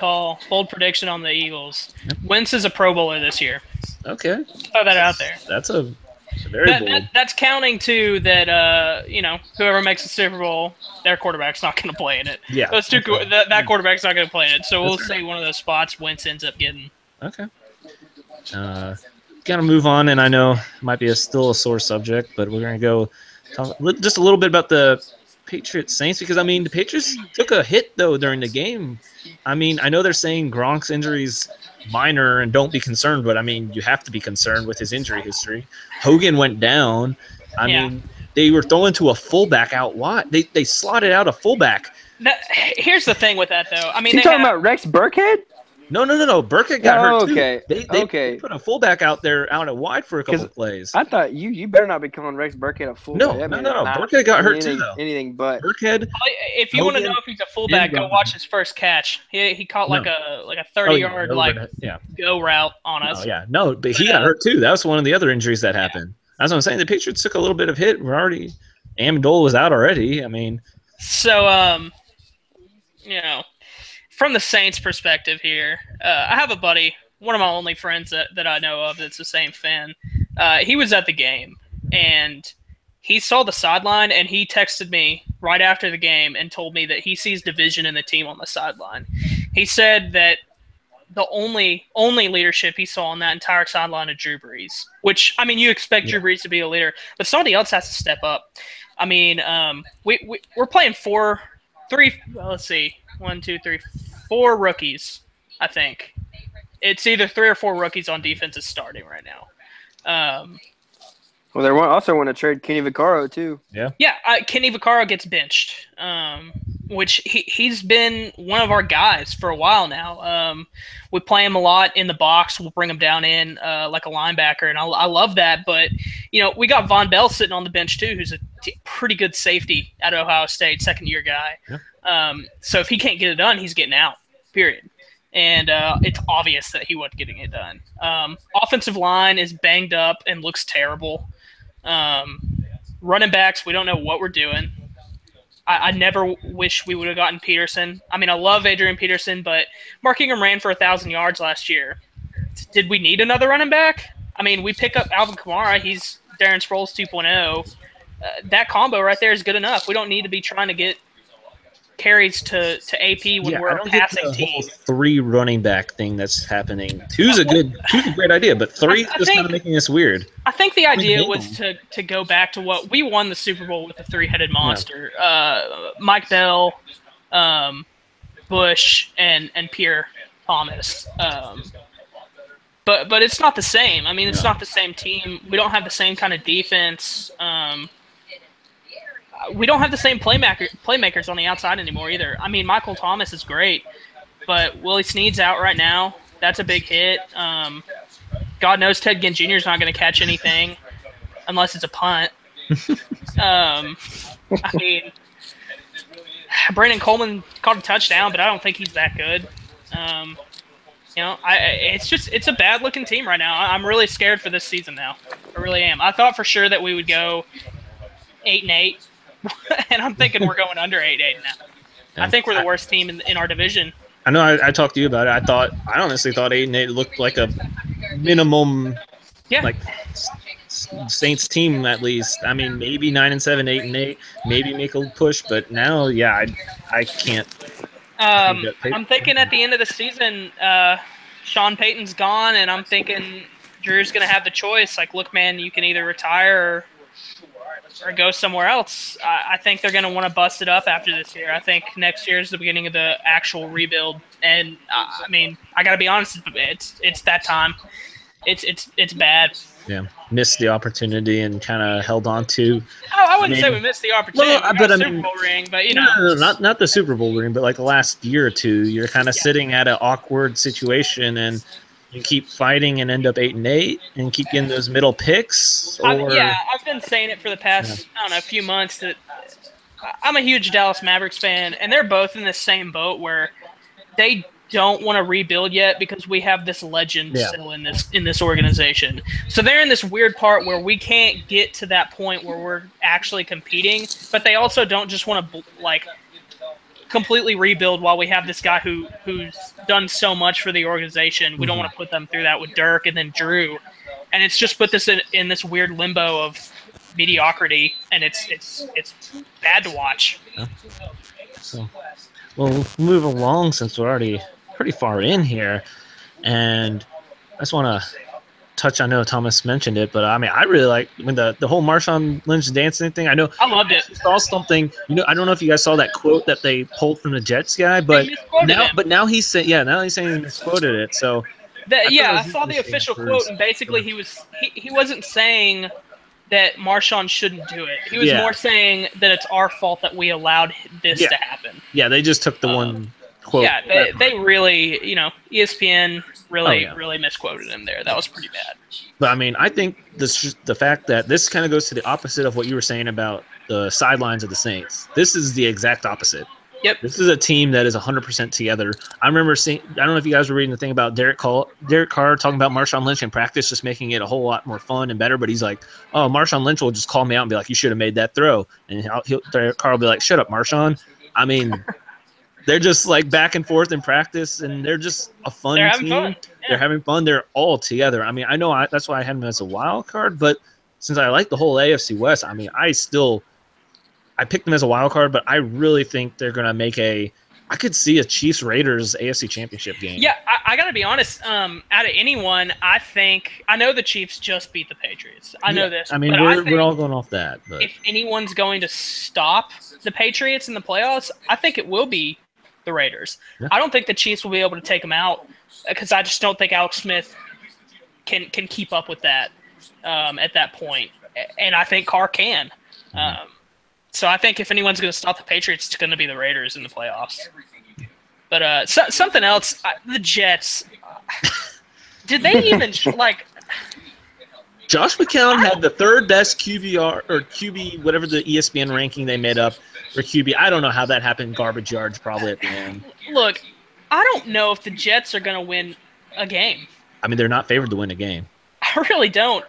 prediction on the Eagles. Yep. Wentz is a Pro Bowler this year. Okay. Throw that out there. That's a very bold. That's counting too that whoever makes the Super Bowl, their quarterback's not going to play in it. Yeah. Those two that quarterback's not going to play in it. So we'll see one of those spots Wentz ends up getting. Okay. Got to move on, and I know it might be still a sore subject, but we're going to go talk just a little bit about the Patriots Saints, because I mean the Patriots took a hit though during the game. I mean, I know they're saying Gronk's injuries minor and don't be concerned, but I mean you have to be concerned with his injury history. Hogan went down. I mean, they were throwing to a fullback out wide. They slotted out a fullback. Here's the thing with that though. I mean, you talking about Rex Burkhead? No. Burkhead got hurt too. They put a fullback out there out at wide for a couple of plays. I thought you better not be calling Rex Burkhead a fullback. No. Burkhead got hurt too, though. Anything but. Burkhead. If you want to know if he's a fullback, go watch his first catch. He caught like a 30-yard go route on us. But he got hurt too. That was one of the other injuries that happened. That's what I'm saying. The Patriots took a little bit of hit. Amendola was out already. I mean. So from the Saints' perspective here, I have a buddy, one of my only friends that I know of that's the same fan. He was at the game, and he saw the sideline, and he texted me right after the game and told me that he sees division in the team on the sideline. He said that the only leadership he saw on that entire sideline is Drew Brees, which, I mean, you expect Drew Brees to be a leader, but somebody else has to step up. I mean, we're playing four rookies, I think. It's either 3 or 4 rookies on defense is starting right now. Well, they also want to trade Kenny Vaccaro too. Yeah. Kenny Vaccaro gets benched, which he's been one of our guys for a while now. We play him a lot in the box. We'll bring him down in like a linebacker, and I love that. But we got Von Bell sitting on the bench too, who's a pretty good safety at Ohio State, second-year guy. Yeah. So if he can't get it done, he's getting out. Period. And it's obvious that he wasn't getting it done. Offensive line is banged up and looks terrible. Running backs, we don't know what we're doing. I never wish we would have gotten Peterson. I mean, I love Adrian Peterson, but Mark Ingram ran for 1,000 yards last year. Did we need another running back? I mean, we pick up Alvin Kamara. He's Darren Sproles 2.0. That combo right there is good enough. We don't need to be trying to get carries to AP when we're a passing team. Whole 3 running back thing that's happening. Two's a great idea, but 3 is just kind of making this weird. I think the idea was to go back to what we won the Super Bowl with, a 3-headed monster. Mike Bell, Bush, and Pierre Thomas. But it's not the same. I mean, it's not the same team. We don't have the same kind of defense. We don't have the same playmakers on the outside anymore either. I mean, Michael Thomas is great, but Willie Snead's out right now. That's a big hit. God knows Ted Ginn Jr. is not going to catch anything unless it's a punt. I mean, Brandon Coleman caught a touchdown, but I don't think he's that good. It's a bad-looking team right now. I'm really scared for this season now. I really am. I thought for sure that we would go 8-8. And I'm thinking we're going under 8-8 now. Yeah. I think we're the worst team in our division. I know I talked to you about it. I honestly thought 8-8 looked like a minimum, like Saints team at least. I mean, maybe 9-7, 8-8, maybe make a push. But now, I can't. I'm thinking at the end of the season, Sean Payton's gone, and I'm thinking Drew's going to have the choice. Like, look, man, you can either retire or go somewhere else. I think they're going to want to bust it up after this year. I think next year is the beginning of the actual rebuild. And I mean, I got to be honest, it's that time. It's bad. Yeah, missed the opportunity and kind of held on to. I wouldn't say we missed the opportunity. Well, we got a Super Bowl ring, but no, not the Super Bowl ring, but like the last year or two, you're kind of sitting at an awkward situation and you keep fighting and end up 8-8 and keep getting those middle picks. I've been saying it for the past few months that I'm a huge Dallas Mavericks fan, and they're both in the same boat where they don't want to rebuild yet because we have this legend still in this organization. So they're in this weird part where we can't get to that point where we're actually competing, but they also don't just want to completely rebuild while we have this guy who's done so much for the organization. We don't want to put them through that with Dirk and then Drew, and it's just put this in this weird limbo of mediocrity, and it's bad to watch. Yeah. So, we'll move along since we're already pretty far in here, and I just want to touch. I know Thomas mentioned it, but I mean, I really like when the whole Marshawn Lynch dancing thing. I loved it. I saw something. I don't know if you guys saw that quote that they pulled from the Jets guy, but now he's saying he misquoted it. So I saw the official quote, and basically he wasn't saying that Marshawn shouldn't do it. He was more saying that it's our fault that we allowed this to happen. Yeah, they just took the one quote. Yeah, they really, ESPN really misquoted him there. That was pretty bad. But I mean, I think the fact that this kind of goes to the opposite of what you were saying about the sidelines of the Saints. This is the exact opposite. Yep. This is a team that is 100% together. I remember seeing, I don't know if you guys were reading the thing about Derek Carr talking about Marshawn Lynch in practice, just making it a whole lot more fun and better. But he's like, oh, Marshawn Lynch will just call me out and be like, you should have made that throw. And Derek Carr will be like, shut up, Marshawn. I mean, they're just like back and forth in practice, and they're just a fun team. Fun. Yeah. They're having fun. They're all together. I mean, I know that's why I had them as a wild card, but since I like the whole AFC West, I mean, I picked them as a wild card, but I really think they're going to make I could see a Chiefs-Raiders AFC Championship game. Yeah, I got to be honest. Out of anyone, I know the Chiefs just beat the Patriots. I know this. I mean, we're all going off that. But if anyone's going to stop the Patriots in the playoffs, I think it will be the Raiders. Yeah. I don't think the Chiefs will be able to take them out because I just don't think Alex Smith can keep up with that at that point. And I think Carr can. So I think if anyone's going to stop the Patriots, it's going to be the Raiders in the playoffs. But something else, the Jets. Did they even Josh McCown had the third best QBR or QB, whatever the ESPN ranking they made up for QB. I don't know how that happened. Garbage yards probably at the end. Look, I don't know if the Jets are going to win a game. I mean, they're not favored to win a game. I really don't.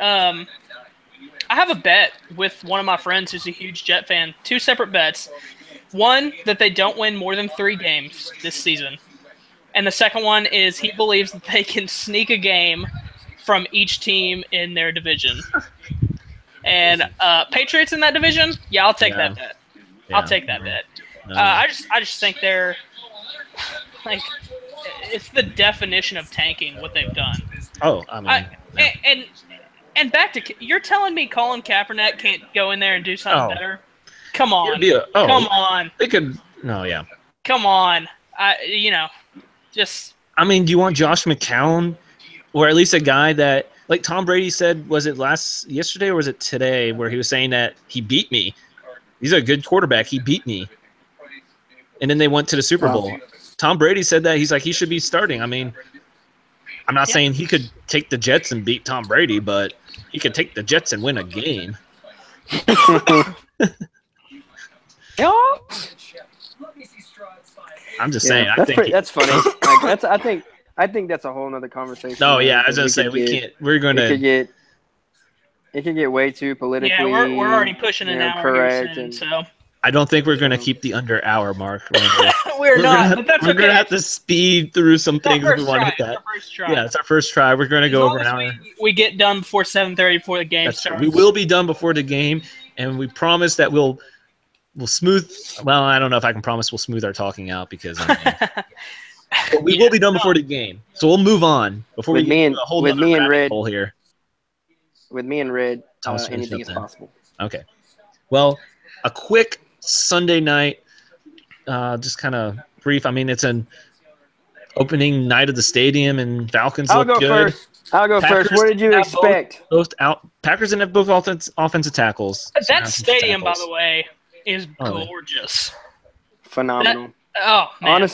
I have a bet with one of my friends who's a huge Jet fan. 2 separate bets. One, that they don't win more than 3 games this season. And the second one is he believes that they can sneak a game from each team in their division. And Patriots in that division? Yeah, I'll take that bet. Yeah. I'll take that bet. I just think they're it's the definition of tanking what they've done. Oh, I mean, And back to you're telling me Colin Kaepernick can't go in there and do something better? Come on, come on. They could. No, yeah. Come on, just. I mean, do you want Josh McCown, or at least a guy that, like Tom Brady said, was it yesterday or was it today, where he was saying that he beat me? He's a good quarterback. He beat me, and then they went to the Super Bowl. Tom Brady said that he should be starting. I mean, I'm not saying he could take the Jets and beat Tom Brady, but he could take the Jets and win a game. I'm just saying. That's funny. I think that's a whole nother conversation. Oh yeah, I was gonna say we can't. We're gonna. It could get way too politically. Yeah, we're already pushing an hour correct, here soon, so. I don't think we're gonna keep the under hour mark. We're not, but that's okay. We're gonna have to speed through some things if we want to hit that. Yeah, it's our first try. We're gonna go over an hour. We get done before 7:30 before the game starts. We will be done before the game, and we promise that we'll smooth. Well, I don't know if I can promise we'll smooth our talking out because we will be done before the game. So we'll move on before we get a whole rabbit hole here. With me and Red, anything is possible. Okay. Well, a quick Sunday night, just kind of brief. I mean, it's an opening night of the stadium, and Falcons look good. I'll go first. What did you expect? Packers didn't have both offensive tackles. That stadium, by the way, is gorgeous. Phenomenal. Man.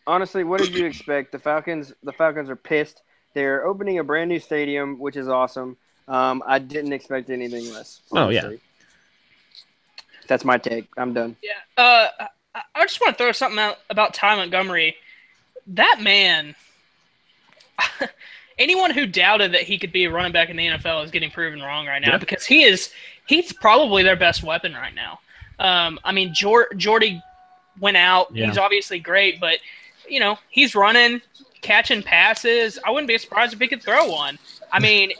Honestly, what did you expect? The Falcons are pissed. They're opening a brand new stadium, which is awesome. I didn't expect anything less. Honestly. Oh yeah. That's my take. I'm done. Yeah. I just want to throw something out about Ty Montgomery. that man, anyone who doubted that he could be a running back in the NFL is getting proven wrong right now because he's probably their best weapon right now. I mean, Jordy went out. Yeah. He's obviously great, but, he's running, catching passes. I wouldn't be surprised if he could throw one. I mean,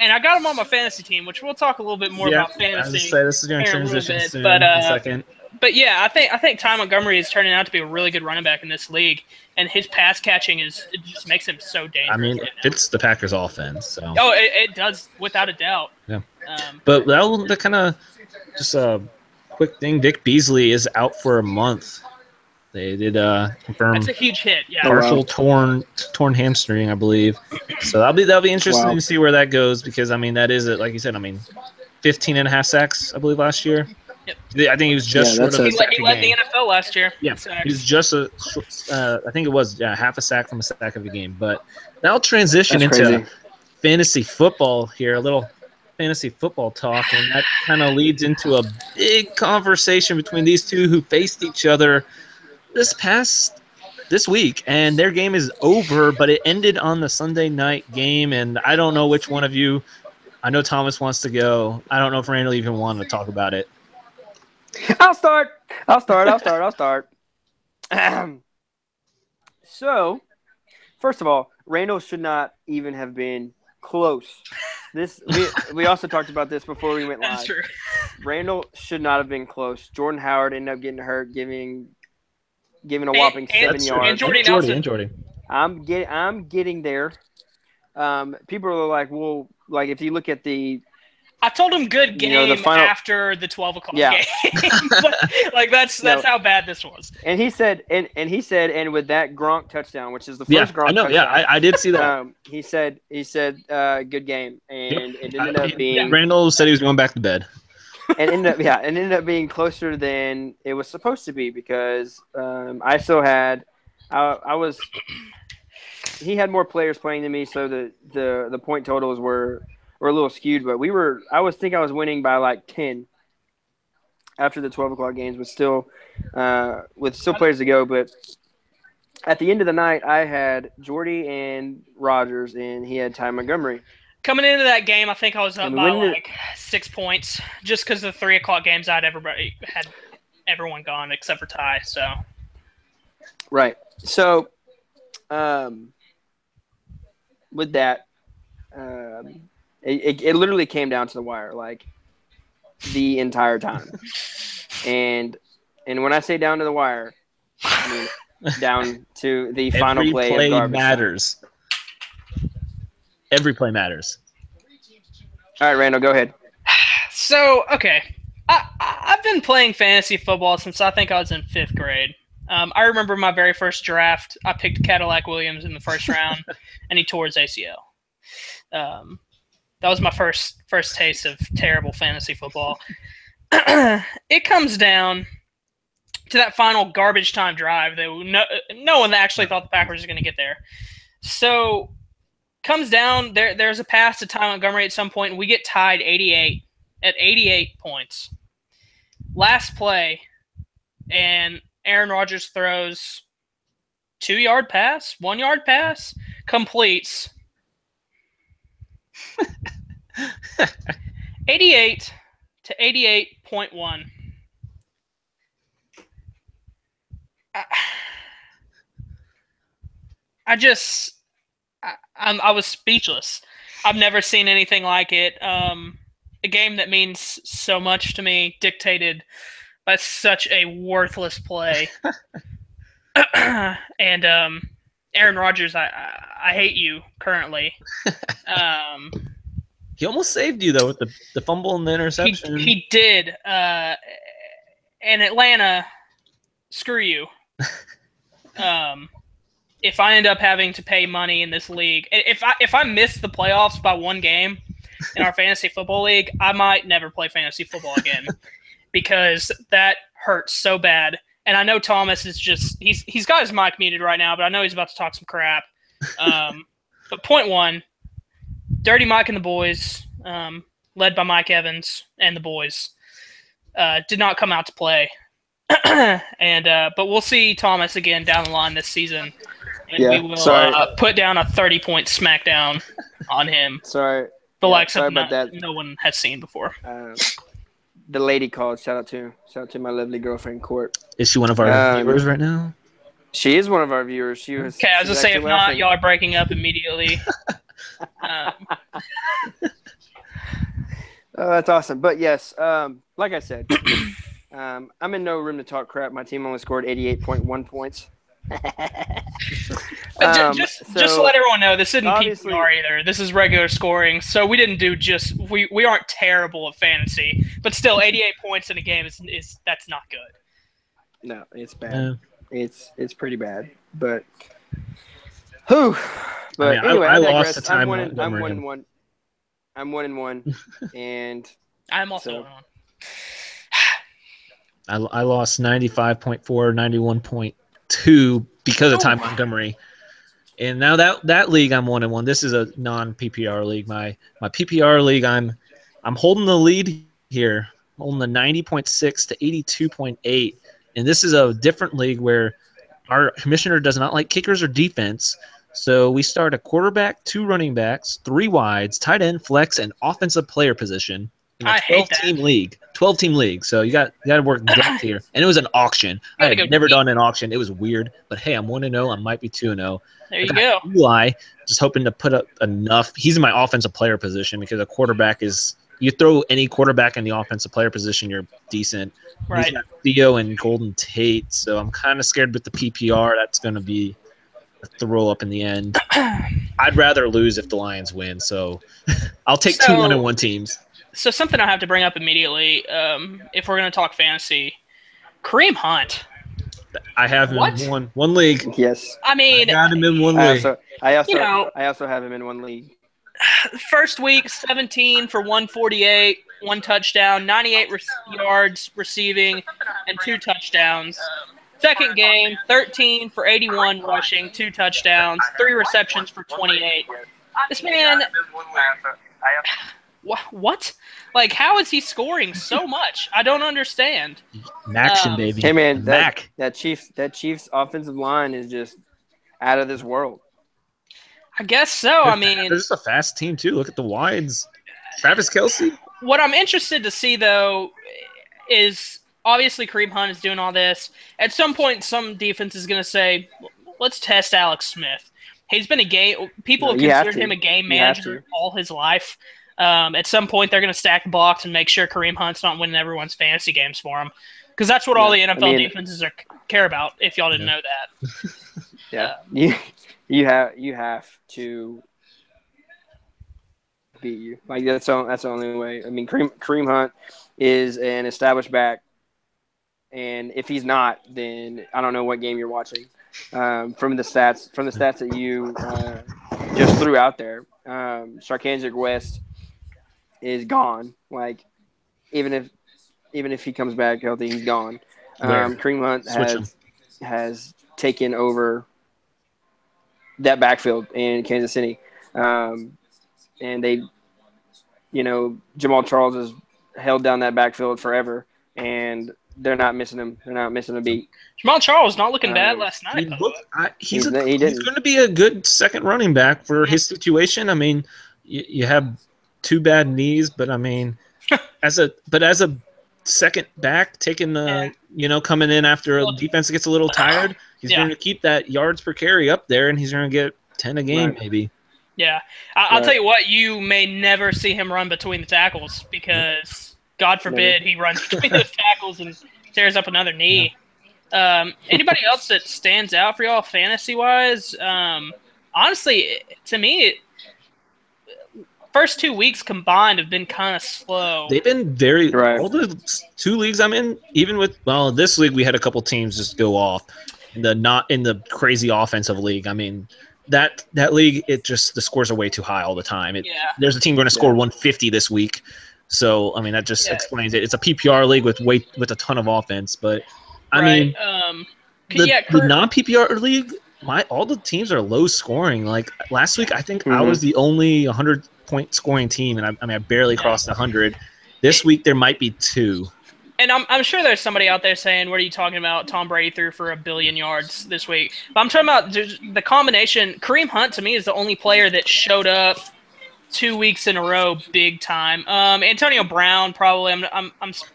and I got him on my fantasy team, which we'll talk a little bit more about fantasy. I was say this is going to transition soon in a second. But yeah, I think Ty Montgomery is turning out to be a really good running back in this league, and his pass catching it just makes him so dangerous. I mean, it's the Packers' offense, so. Oh, it does without a doubt. Yeah. But that kind of just a quick thing. Vic Beasley is out for a month. They did confirm. That's a huge hit. Yeah. Partial torn hamstring, I believe. So that'll be interesting to see where that goes because I mean that is it. Like you said, I mean, 15.5 sacks I believe last year. Yep. I think he was just short of a sack. He led the NFL last year. Yeah, he was just I think it was half a sack from a sack of a game. But now transition into fantasy football here, a little fantasy football talk, and that kind of leads into a big conversation between these two who faced each other this week, and their game is over, but it ended on the Sunday night game, and I don't know which one of you. I know Thomas wants to go. I don't know if Randall even wanted to talk about it. I'll start. So, first of all, Randall should not even have been close. We also talked about this before we went live. That's true. Randall should not have been close. Jordan Howard ended up getting hurt, giving a whopping 7 yards. And Jordy. I'm getting there. People are like, well, like if you look at I told him good game the final, after the 12 o'clock game. But, like that's how bad this was. And he said, and with that Gronk touchdown, which is the first Gronk touchdown. Yeah, I did see that. He said, good game, and it ended up being. Randall said he was going back to bed. And ended up being closer than it was supposed to be because I still had, he had more players playing than me, so the point totals were a little skewed. But I was winning by like 10 after the 12 o'clock games, with still players to go. But at the end of the night, I had Jordy and Rogers, and he had Ty Montgomery. Coming into that game, I think I was up by 6 points, just because of the 3 o'clock games had everyone gone except for Ty. So, right. So, with that, it literally came down to the wire, like the entire time. And when I say down to the wire, I mean down to the final play of garbage matters. Every play matters. All right, Randall, go ahead. So, okay. I've been playing fantasy football since I think I was in 5th grade. I remember my very first draft. I picked Cadillac Williams in the first round, and he tore his ACL. That was my first taste of terrible fantasy football. It comes down to that final garbage time drive that no one actually thought the Packers were going to get there. So comes down, there's a pass to Ty Montgomery at some point, and we get tied 88 points. Last play, and Aaron Rodgers throws 2-yard pass, 1-yard pass, completes. 88 to 88.1. I was speechless. I've never seen anything like it. A game that means so much to me, dictated by such a worthless play. And Aaron Rodgers, I hate you currently. He almost saved you though with the fumble and the interception. He did. And Atlanta, screw you. If I end up having to pay money in this league, if I miss the playoffs by one game in our fantasy football league, I might never play fantasy football again because that hurts so bad. And I know Thomas is he's got his mic muted right now, but I know he's about to talk some crap. But point one, Dirty Mike and the boys, led by Mike Evans and the boys, did not come out to play. And but we'll see Thomas again down the line this season, and we will put down a 30-point smackdown on him. Sorry, the likes of about that. No one has seen before. The lady called. Shout out to my lovely girlfriend Court. Is she one of our viewers right now? She is one of our viewers. She was. Okay, I was gonna say, if not, y'all are breaking up immediately. Oh, that's awesome. But yes, like I said, I'm in no room to talk crap. My team only scored 88.1 points. Just to let everyone know, this isn't PPR either. This is regular scoring. So we didn't do we aren't terrible at fantasy, but still 88 points in a game is that's not good. No, it's bad. It's pretty bad. But whew. But anyway, I lost the time. I'm 1-1. I'm 1-1, and I'm also 1-1. I lost 95.4, 91.2 because of Ty Montgomery. And now that league I'm 1-1. This is a non-PPR league. My PPR league, I'm holding the lead here, holding the 90.6 to 82.8. And this is a different league where our commissioner does not like kickers or defense. So we start a quarterback, 2 running backs, 3 wides, tight end, flex, and offensive player position in a 12-team league. 12-team league. So you got to work depth here. And it was an auction. I had never done an auction. It was weird. But hey, I'm 1-0. I might be 2-0. There you go. Eli, just hoping to put up enough. He's in my offensive player position because a quarterback is – you throw any quarterback in the offensive player position, you're decent. Right. He's got Theo and Golden Tate. So I'm kind of scared with the PPR. That's going to be – throw up in the end. I'd rather lose if the Lions win, so I'll take 2 1-1 teams. So something I have to bring up immediately, if we're going to talk fantasy, Kareem Hunt. I have him in one league. Yes, I mean, I got him in one league. I also have him in one league. First week, 17 for 148, 1 touchdown, 98 yards receiving, and 2 touchdowns. Second game, 13 for 81 rushing, 2 touchdowns, 3 receptions for 28. This man, what? Like, how is he scoring so much? I don't understand. Action, baby. Hey, man, that Chiefs offensive line is just out of this world. I guess so. I mean, they're just a fast team too. Look at the wides. Travis Kelce. What I'm interested to see though is. Obviously, Kareem Hunt is doing all this. At some point, some defense is going to say, let's test Alex Smith. He's been people have considered him a game manager all his life. At some point, they're going to stack the box and make sure Kareem Hunt's not winning everyone's fantasy games for him. Because that's what all the NFL defenses care about, if y'all didn't know that. You have to beat you. Like, that's the only way. I mean, Kareem Hunt is an established back. And if he's not, then I don't know what game you're watching. From the stats that you just threw out there, Sarkisian West is gone. Like even if he comes back healthy, he's gone. Kareem Hunt has taken over that backfield in Kansas City, and they, Jamal Charles has held down that backfield forever, and they're not missing him. They're not missing a beat. Jamal Charles not looking bad last night. He's going to be a good second running back for his situation. I mean, you have 2 bad knees, but I mean, as a second back, taking the coming in after a defense gets a little tired, he's going to keep that yards per carry up there, and he's going to get 10 a game maybe. Yeah, I'll tell you what, you may never see him run between the tackles because. God forbid he runs between those tackles and tears up another knee. Anybody else that stands out for y'all fantasy-wise? Honestly, to me, first 2 weeks combined have been kind of slow. They've been very – all the 2 leagues I'm in, even with – well, this league we had a couple teams just go off. Not in the crazy offensive league. I mean that league, the scores are way too high all the time. There's a team going to score 150 this week. So I mean that just explains it. It's a PPR league with a ton of offense, but I mean the non-PPR league, all the teams are low scoring. Like last week, I think I was the only 100-point scoring team, and I barely crossed 100. This week there might be 2. And I'm sure there's somebody out there saying, what are you talking about? Tom Brady threw for 1 billion yards this week. But I'm talking about the combination. Kareem Hunt, to me, is the only player that showed up 2 weeks in a row big time. Antonio Brown, probably. I'm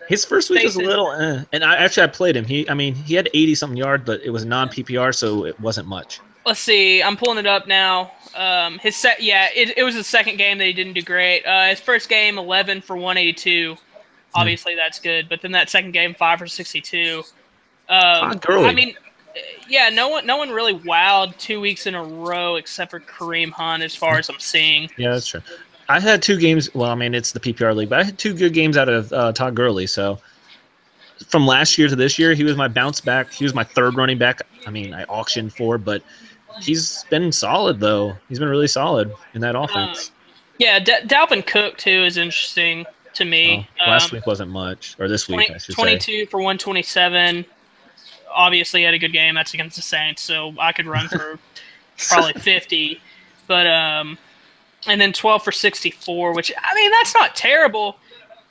His first week was a little and I played him. He had 80-something yards, but it was non-PPR, so it wasn't much. Let's see. I'm pulling it up now. It was his second game that he didn't do great. His first game, 11 for 182. Obviously, that's good. But then that second game, 5 for 62. I mean, yeah, no one really wowed 2 weeks in a row except for Kareem Hunt, as far as I'm seeing. Yeah, that's true. I had 2 games. Well, I mean, it's the PPR league, but I had 2 good games out of Todd Gurley. So from last year to this year, he was my bounce back. He was my third running back. I mean, I auctioned for, but he's been solid, though. He's been really solid in that offense. Dalvin Cook, too, is interesting to me. Last week wasn't much, or this week, I should 22 for 127. Obviously, had a good game. That's against the Saints, so I could run for probably 50. But and then 12 for 64, which, I mean, that's not terrible.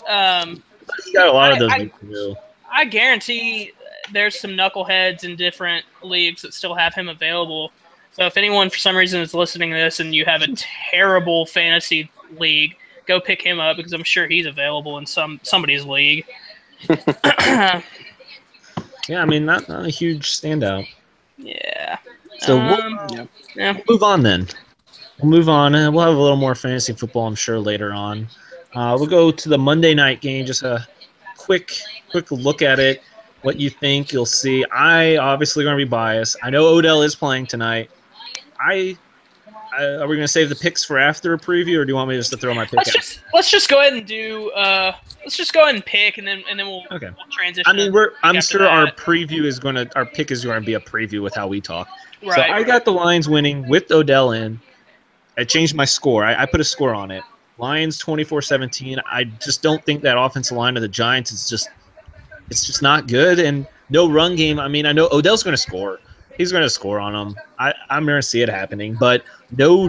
He got a lot of those weeks, too. I guarantee there's some knuckleheads in different leagues that still have him available. So if anyone, for some reason, is listening to this and you have a terrible fantasy league, go pick him up because I'm sure he's available in somebody's league. Yeah, I mean, not a huge standout. Yeah. So we'll move on then. We'll move on, and we'll have a little more fantasy football, I'm sure, later on. We'll go to the Monday night game, just a quick look at it, what you think you'll see. I obviously going to be biased. I know Odell is playing tonight. Are we going to save the picks for after a preview, or do you want me just to throw my pick out? Let's just go ahead and do. Let's just go ahead and pick, and then we'll transition. I mean, I'm sure our pick is going to be a preview with how we talk. Right. So I got the Lions winning with Odell in. I changed my score. I put a score on it. Lions 24-17. I just don't think that offensive line of the Giants is just not good, and no run game. I mean, I know Odell's going to score. He's going to score on them. I'm going to see it happening, but no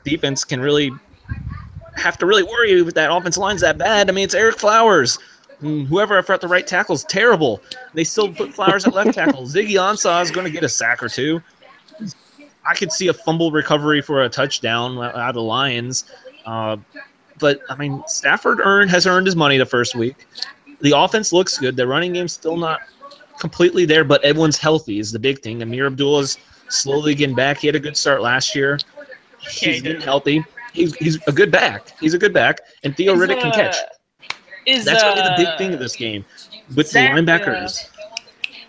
defense can really have to really worry if that offensive line's that bad. I mean, it's Eric Flowers. Whoever at the right tackle is terrible. They still put Flowers at left tackle. Ziggy Ansah is going to get a sack or 2. I could see a fumble recovery for a touchdown out of the Lions. But, I mean, Stafford has earned his money the first week. The offense looks good. The running game's still not completely there, but everyone's healthy is the big thing. Amir Abdullah's slowly getting back. He had a good start last year. He's getting healthy. He's a good back. And Theo Riddick can catch. That's going to be the big thing of this game with the linebackers.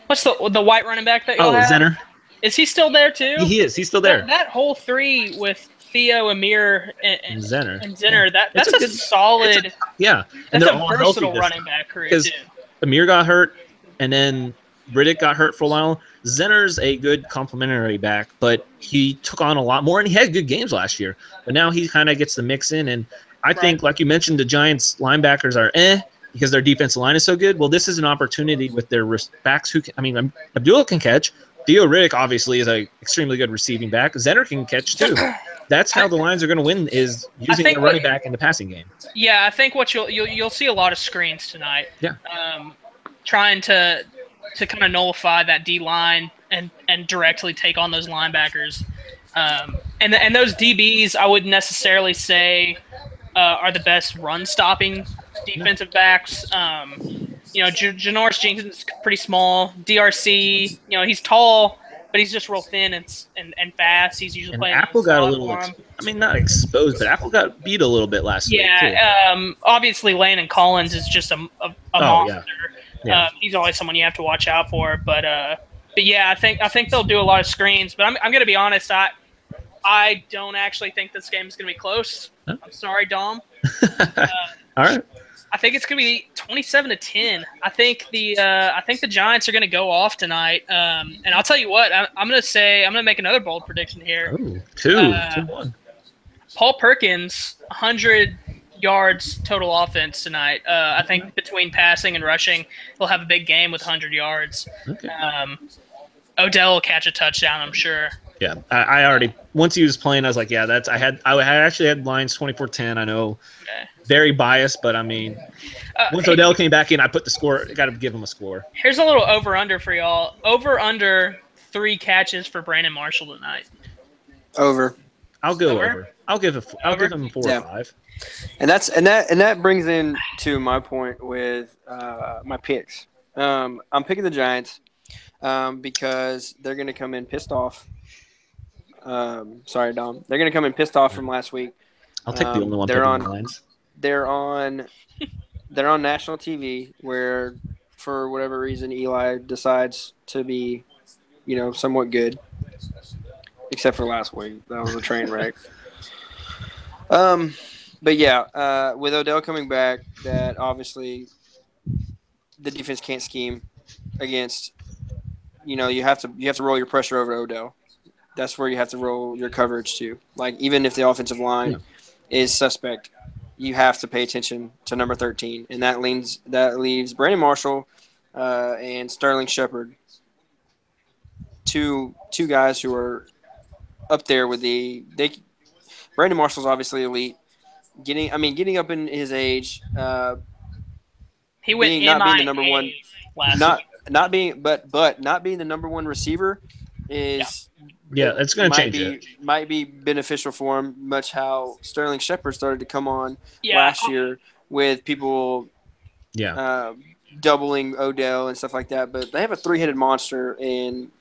What's the white running back that you have? Zenner. Is he still there too? He is. He's still there. That whole 3 with Theo, Amir, and Zenner. That's a solid. And that's they're a all versatile healthy running back career because too. Amir got hurt, and then Riddick got hurt for a while. Zenner's a good complementary back, but he took on a lot more, and he had good games last year. But now he kind of gets the mix in, and I think, like you mentioned, the Giants linebackers are because their defensive line is so good. Well, this is an opportunity with their backs who can, I mean, Abdullah can catch. Theo Riddick obviously is an extremely good receiving back. Zenner can catch too. That's how the Lions are going to win, is using the running back in the passing game. Yeah, I think what you'll see a lot of screens tonight. Yeah. Trying to kind of nullify that D line and directly take on those linebackers. And those DBs, I wouldn't necessarily say are the best run stopping defensive backs. Janoris Jenkins is pretty small. DRC, he's tall, but he's just real thin and fast. He's usually playing. Apple got a little, not exposed, but Apple got beat a little bit last week. Yeah, obviously Landon Collins is just a monster. Yeah. He's always someone you have to watch out for. But yeah, I think they'll do a lot of screens. But I'm going to be honest, I don't actually think this game is going to be close. Huh? I'm sorry, Dom. All right. I think it's going to be 27-10. I think the Giants are going to go off tonight. And I'll tell you what, I'm going to make another bold prediction here. Ooh, 2-1. Paul Perkins, 100 yards total offense tonight. I think between passing and rushing, he'll have a big game with 100 yards. Okay. Odell will catch a touchdown, I'm sure. Yeah, I already, once he was playing, I was like, yeah, I actually had Lions 24-10. I know. Okay. very biased, but I mean, once Odell came back in, I put the score. Got to give him a score. Here's a little over/under for y'all. Over/under 3 catches for Brandon Marshall tonight. Over. I'll go over. I'll give him 4 or 5. And that brings in to my point with my picks. I'm picking the Giants because they're going to come in pissed off. Sorry, Dom. They're going to come in pissed off from last week. I'll take the only one picking the Lions. They're on national TV where, for whatever reason, Eli decides to be, somewhat good. Except for last week, that was a train wreck. But yeah, with Odell coming back, that obviously the defense can't scheme against. You have to roll your pressure over Odell. That's where you have to roll your coverage to. Like, even if the offensive line is suspect, you have to pay attention to number 13, and that leaves Brandon Marshall and Sterling Shepard, two guys who are up there with Brandon Marshall's obviously elite. Getting up in his age, he went not being the number one, not being the number one receiver is it's going to change it. Might be beneficial for him, much how Sterling Shepard started to come on last year with people doubling Odell and stuff like that. But they have a 3-headed monster in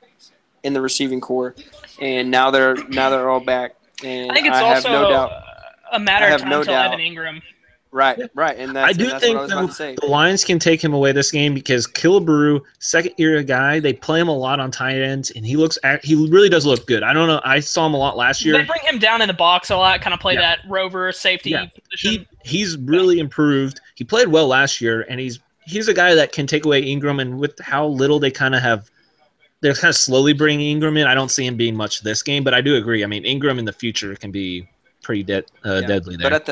the receiving core, and now they're all back. And I think it's also a matter of time until Evan Ingram. Right, and that's what I was about to say. The Lions can take him away this game because Killebrew, second-year guy, they play him a lot on tight ends, and he really does look good. I don't know. I saw him a lot last year. They bring him down in the box a lot, kind of play that rover safety position. He's really improved. He played well last year, and he's a guy that can take away Ingram, and with how little they kind of have – they're kind of slowly bringing Ingram in. I don't see him being much this game, but I do agree. I mean, Ingram in the future can be – pretty deadly there. But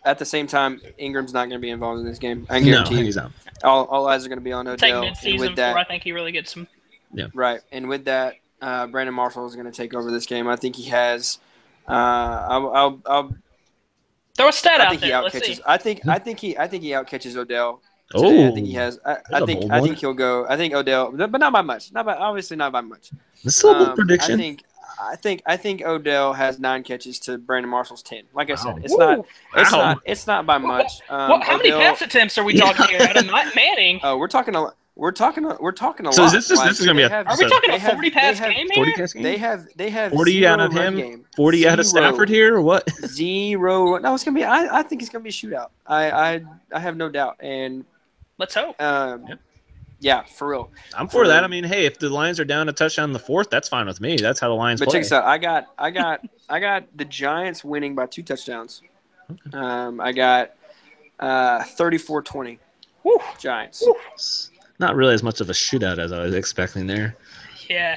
at the same time, Ingram's not going to be involved in this game. I guarantee you. He's out. All eyes are going to be on Odell. Take mid-season before I think he really gets some. Yeah. Right, and with that, Brandon Marshall is going to take over this game. I think he has. I'll throw a stat out there. Let's see. I think he outcatches Odell. Oh, I think he has. I think he'll go. I think Odell, but not by much. Obviously not by much. This is a bold prediction. I think Odell has 9 catches to Brandon Marshall's 10. Like I said, it's not by much. How many pass attempts are we talking here? Adam Manning. Oh, we're talking a lot. So this is going to be are we talking a 40 pass game here? 40 pass game? They have 40 out of him. 40 out of Stafford here, or what? 0. No, it's going to be. I think it's going to be a shootout. I have no doubt. And let's hope. Yeah, for real. I'm for that. I mean, hey, if the Lions are down a touchdown in the 4th, that's fine with me. That's how the Lions play. But check this out. I got the Giants winning by 2 touchdowns. Okay. I got 34-20. Giants. Woo. Not really as much of a shootout as I was expecting there. Yeah.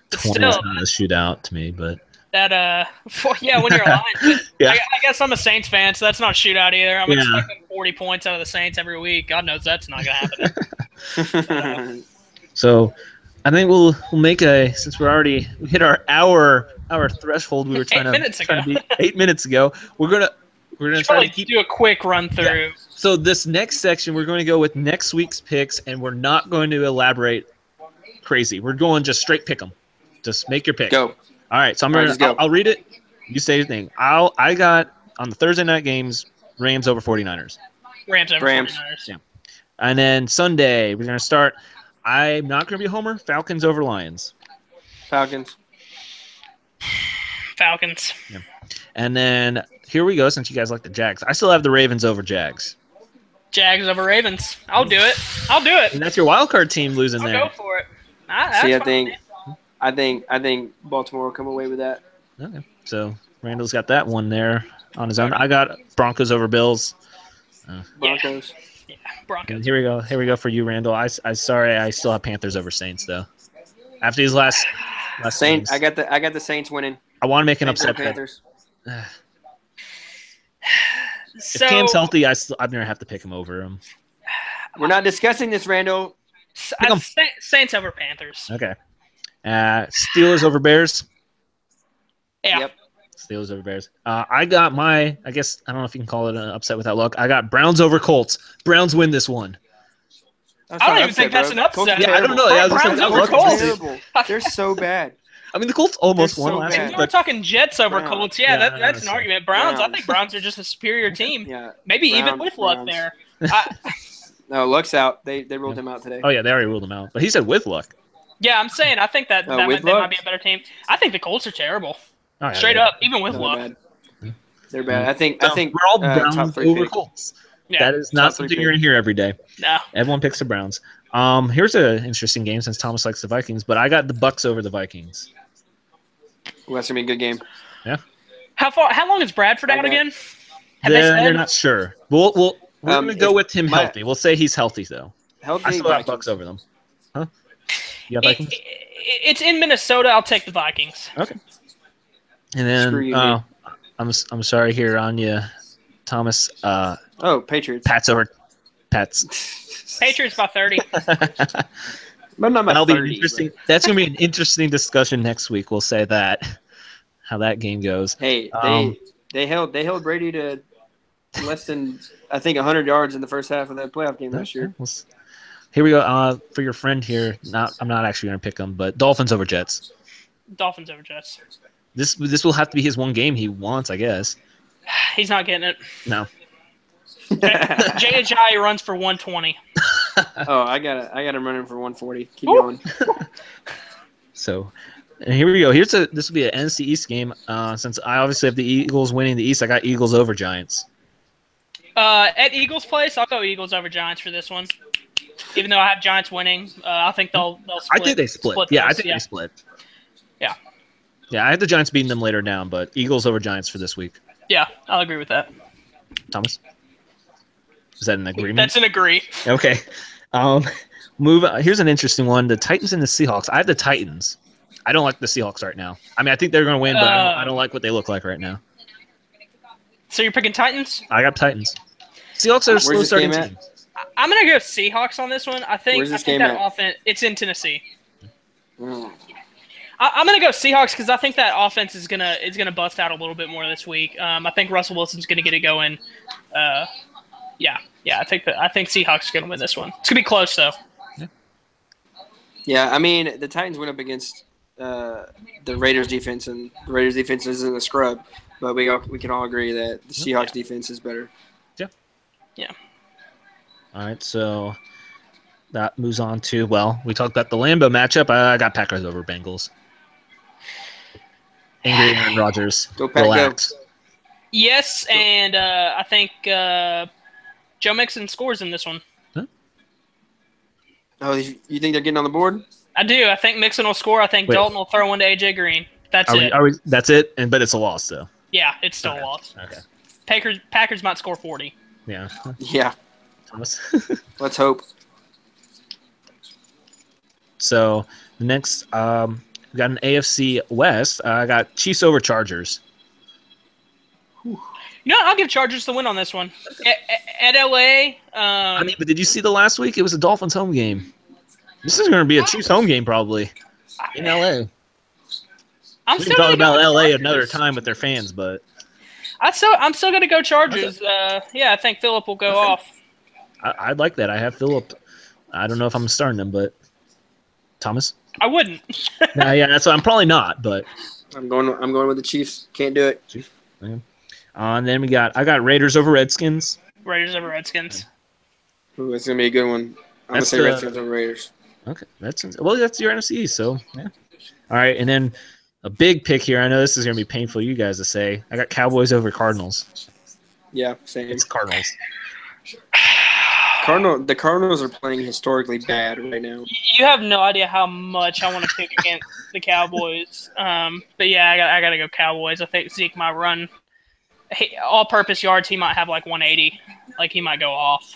20 is not a shootout to me, but that when you're aligned. I guess I'm a Saints fan, so that's not a shootout either. I'm expecting 40 points out of the Saints every week. God knows that's not going to happen. So I think we'll make since we hit our hour threshold. We were trying to be 8 minutes ago. We're gonna try to do a quick run through. Yeah. So this next section, we're going to go with next week's picks, and we're not going to elaborate crazy. We're going just straight pick 'em. Just make your pick. Go. All right. So I'll read it. You say your thing. I got on the Thursday night games, Rams over 49ers. Rams over 49ers. Yeah. And then Sunday, we're going to start. I'm not going to be a homer. Falcons over Lions. Falcons. Yeah. And then here we go, since you guys like the Jags. I still have the Ravens over Jags. Jags over Ravens. I'll do it. And that's your wild card team losing there. I'll go for it. I think Baltimore will come away with that. Okay. So Randall's got that one there on his own. I got Broncos over Bills. Broncos. Yeah, Broncos. And here we go for you, Randall. I still have Panthers over Saints though. After these last Saints, games. I got the Saints winning. I want to make an upset Panthers. If Cam's healthy, I'm gonna have to pick him over him. We're not discussing this, Randall. Saints over Panthers. Okay. Steelers over Bears. Yeah. Yep. Steelers over Bears. I got my. I guess I don't know if you can call it an upset without luck. I got Browns over Colts. Browns win this one. I don't even think that's an upset. Yeah, I don't know. Yeah, Browns over Colts. They're so bad. I mean, the Colts almost won so last bad. week. If we're talking Jets over Colts, that's an so. argument. Browns, I think Browns are just a superior team. Yeah, maybe even with luck there. No, luck's out. They ruled him out today. Oh yeah, they already ruled him out. But he said with luck. Yeah, I'm saying I think that might be a better team. I think the Colts are terrible. Oh, yeah, Straight up, even with luck. Bad. They're bad. I think we're all Browns top 3 over pick. Colts. Yeah. That is not something you're gonna hear every day. No. Everyone picks the Browns. Here's an interesting game since Thomas likes the Vikings, but I got the Bucks over the Vikings. Well, that's gonna be a good game. Yeah. How long is Bradford out again? They're not sure. We're gonna go with him healthy. We'll say he's healthy though. I still got Bucks over them. Huh? You got Vikings? It's in Minnesota. I'll take the Vikings. Okay. And then I'm sorry here on you, Thomas. Patriots. Pats. Patriots by 30. But not by 30. That's gonna be an interesting discussion next week. We'll say that. How that game goes. Hey, they held Brady to less than I think 100 yards in the first half of that playoff game last year. Here we go. For your friend here, I'm not actually going to pick them, but Dolphins over Jets. Dolphins over Jets. This will have to be his one game he wants, I guess. He's not getting it. No. Jay Ajayi runs for 120. I got him running for 140. Keep going. So, and here we go. This will be an NFC East game. Since I obviously have the Eagles winning the East, I got Eagles over Giants. At Eagles' place, I'll go Eagles over Giants for this one. Even though I have Giants winning, I think they'll split. I think they split. I think they split. Yeah. Yeah, I have the Giants beating them later down, but Eagles over Giants for this week. Yeah, I'll agree with that. Thomas? Is that an agreement? That's an agree. Okay. Here's an interesting one. The Titans and the Seahawks. I have the Titans. I don't like the Seahawks right now. I mean, I think they're going to win, but I don't like what they look like right now. So you're picking Titans? I got Titans. Seahawks are a slow starting team. I'm going to go Seahawks on this one. I think that offense – it's in Tennessee. I'm going to go Seahawks because I think that offense is gonna bust out a little bit more this week. I think Russell Wilson's going to get it going. Yeah. I think Seahawks are going to win this one. It's going to be close, though. Yeah, I mean, the Titans went up against the Raiders defense, and the Raiders defense isn't a scrub. But we can all agree that the Seahawks defense is better. Yeah. All right, so that moves on to, we talked about the Lambeau matchup. I got Packers over Bengals. Angry Aaron Rodgers. Go Pack, relax. Go. Yes, and I think Joe Mixon scores in this one. Huh? Oh, you think they're getting on the board? I do. I think Mixon will score. I think Dalton will throw one to A.J. Green. That's it. That's it? But it's a loss, though. Yeah, it's still a loss. Okay. Packers might score 40. Yeah. Yeah. Thomas. Let's hope. So the next, we got an AFC West. I got Chiefs over Chargers. I'll give Chargers the win on this one. At LA. But did you see the last week? It was a Dolphins home game. This is going to be a Chiefs home game probably in LA. We can talk about LA another time with their fans, but I'm still going to go Chargers. I think Phillip will go off. I'd like that. I have Phillip. I don't know if I'm starting him, but Thomas. I wouldn't. That's what I'm probably not, but I'm going with the Chiefs. Can't do it. Chiefs. Yeah. And then I got Raiders over Redskins. Raiders over Redskins. Ooh, that's gonna be a good one. I'm gonna say Redskins over Raiders. Okay, that's your NFC. So yeah. All right, and then a big pick here. I know this is gonna be painful for you guys to say. I got Cowboys over Cardinals. Yeah, same. It's Cardinals. The Cardinals are playing historically bad right now. You have no idea how much I want to pick against the Cowboys. But yeah, I got to go Cowboys. I think Zeke might run all-purpose yards. He might have like 180. Like he might go off.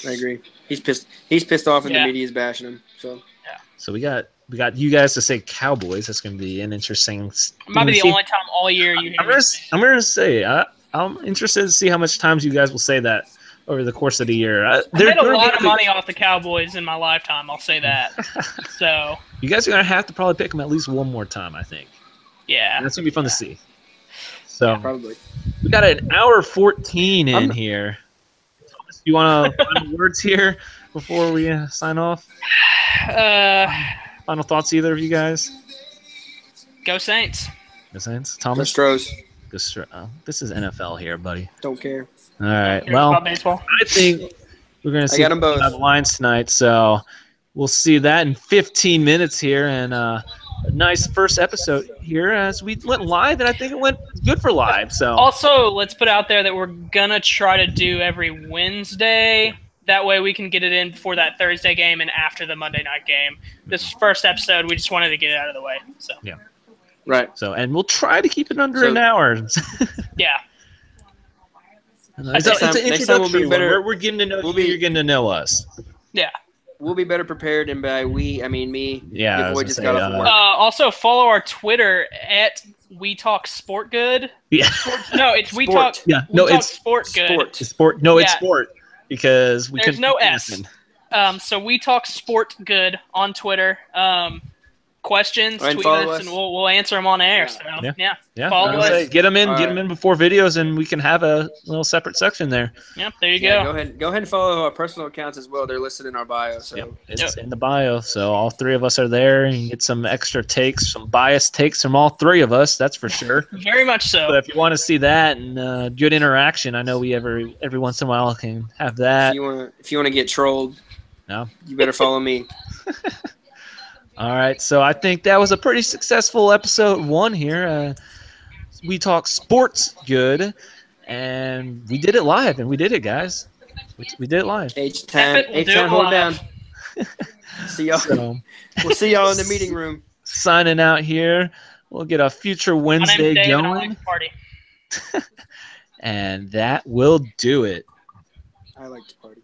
I agree. He's pissed off, and the media's bashing him. So yeah. So we got you guys to say Cowboys. That's going to be an interesting. It might be the only time all year you hear I'm going to say I'm interested to see how much times you guys will say that over the course of the year. I made a lot of money off the Cowboys in my lifetime, I'll say that. So you guys are going to have to probably pick them at least one more time, I think. Yeah. And that's going to be fun to see. So Probably. we got an hour 14 in here. Thomas, you want to final words here before we sign off? Final thoughts, either of you guys? Go Saints. Go Saints. Go Thomas? Stros. This is NFL here, buddy. Don't care. All right. Cares Well, about baseball. I think we're going to see got 'em both. the lines tonight, so we'll see that in 15 minutes here, and a nice first episode here as we went live, and I think it went good for live. So Also, let's put out there that we're gonna try to do every Wednesday. That way we can get it in before that Thursday game and after the Monday night game. This first episode, we just wanted to get it out of the way. So yeah, Right. so and we'll try to keep it under an hour. yeah. It's an next time we'll be introductory better. one. We're getting to know you. You're getting to know us. Yeah. We'll be better prepared, and by we, I mean me. Yeah, I Your was boy gonna just say, got off of work. Also, follow our Twitter at We Talk Sport Good. Yeah. No, it's We Sport. Talk. Yeah. We No, Talk it's Sport Good. Sport. It's sport. No, it's Yeah. sport because we There's couldn't no keep S. guessing. So We Talk Sport Good on Twitter. Questions, And tweet follow us, us. and we'll answer them on air. So Yeah. Yeah, Follow I would say us. get them in, All get right. them in before videos, and we can have a little separate section there. Yep, there you Yeah, go. go ahead and follow our personal accounts as well. They're listed in our bio. So Yep, it's in the bio. So all three of us are there, and you get some extra takes, some biased takes from all three of us. That's for sure. Very much so. But if you want to see that and good interaction, I know we every once in a while can have that. if you want to get trolled, No. you better follow me. All right, so I think that was a pretty successful episode 1 here. We talk sports good, and we did it live, and we did it, guys. We did it live. H-Town, We'll do it hold down. live. See y'all. So, We'll see y'all in the meeting room. signing out here. We'll get a future My Wednesday name's Dave, and I going, like to party. and that will do it. I like to party.